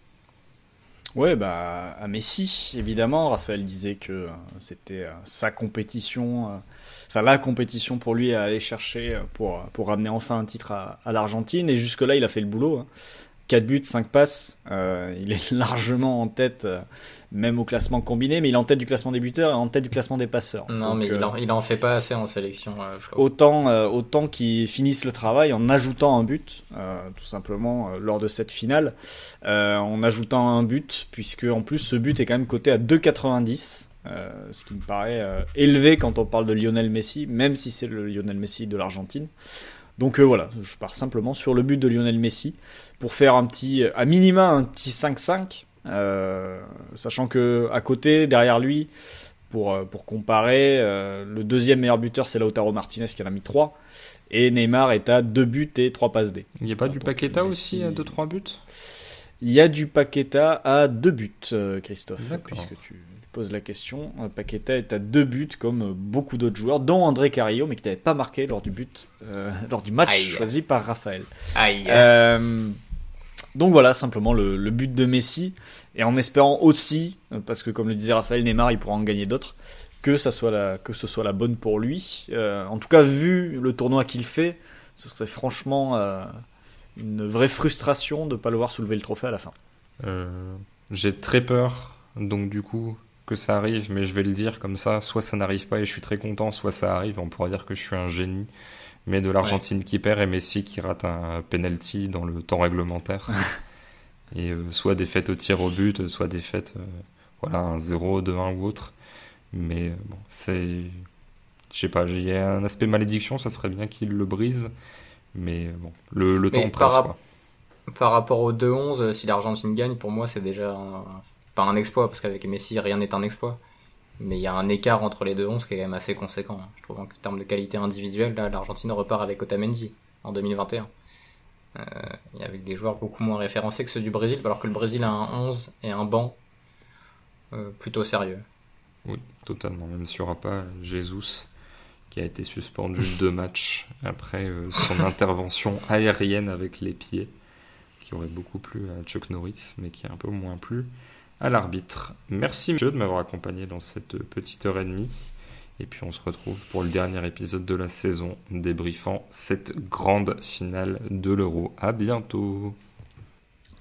Ouais, bah à Messi, évidemment. Raphaël disait que c'était sa compétition, la compétition pour lui à aller chercher pour ramener enfin un titre à l'Argentine. Et jusque-là, il a fait le boulot. 4 buts, 5 passes. Il est largement en tête, même au classement combiné, mais il est en tête du classement des buteurs et en tête du classement des passeurs.
Non, donc, mais il en fait pas assez en sélection.
Autant qu'ils finissent le travail en ajoutant un but, tout simplement, lors de cette finale. En ajoutant un but, puisque en plus ce but est quand même coté à 2,90. Ce qui me paraît élevé quand on parle de Lionel Messi, même si c'est le Lionel Messi de l'Argentine. Donc voilà, je pars simplement sur le but de Lionel Messi pour faire à minima un petit 5-5, sachant que à côté, derrière lui, pour comparer, le deuxième meilleur buteur c'est Lautaro Martinez qui en a mis 3, et Neymar est à 2 buts et 3 passes D.
Il n'y a pas du Paqueta aussi à 2-3 buts ?
Il y a du Paqueta à 2 buts, Christophe.
D'accord.
Puisque tu poses la question. Paqueta est à 2 buts comme beaucoup d'autres joueurs, dont André Carrillo, mais qui n'avait pas marqué lors du match choisi par Raphaël. Donc voilà, simplement le but de Messi, et en espérant aussi, parce que comme le disait Raphaël, Neymar il pourra en gagner d'autres, que ce soit la bonne pour lui. En tout cas, vu le tournoi qu'il fait, ce serait franchement une vraie frustration de ne pas le voir soulever le trophée à la fin.
J'ai très peur, donc du coup, que ça arrive, mais je vais le dire comme ça, soit ça n'arrive pas et je suis très content, soit ça arrive, on pourra dire que je suis un génie, mais de l'Argentine qui perd et Messi qui rate un penalty dans le temps réglementaire. Et soit défaite au tir au but, soit défaite, un 0, 2-1 ou autre. Mais bon, je sais pas, il y a un aspect malédiction, ça serait bien qu'il le brise, mais bon, le temps presse, quoi.
Par rapport au 2-11, si l'Argentine gagne, pour moi c'est déjà pas un exploit, parce qu'avec Messi rien n'est un exploit, mais il y a un écart entre les 2-11 qui est quand même assez conséquent. Je trouve en termes de qualité individuelle, là l'Argentine repart avec Otamendi en 2021, et avec des joueurs beaucoup moins référencés que ceux du Brésil, alors que le Brésil a un 11 et un banc plutôt sérieux.
Oui, totalement, même s'il n'y aura pas Jesus qui a été suspendu 2 matchs après son intervention aérienne avec les pieds, qui qui aurait beaucoup plu à Chuck Norris, mais qui est un peu moins plu à l'arbitre. Merci monsieur de m'avoir accompagné dans cette petite heure et demie. Et puis on se retrouve pour le dernier épisode de la saison, débriefant cette grande finale de l'Euro. À bientôt.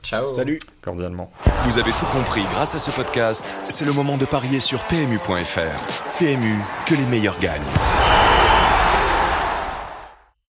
Ciao.
Salut.
Cordialement.
Vous avez tout compris grâce à ce podcast. C'est le moment de parier sur PMU.fr. PMU, que les meilleurs gagnent.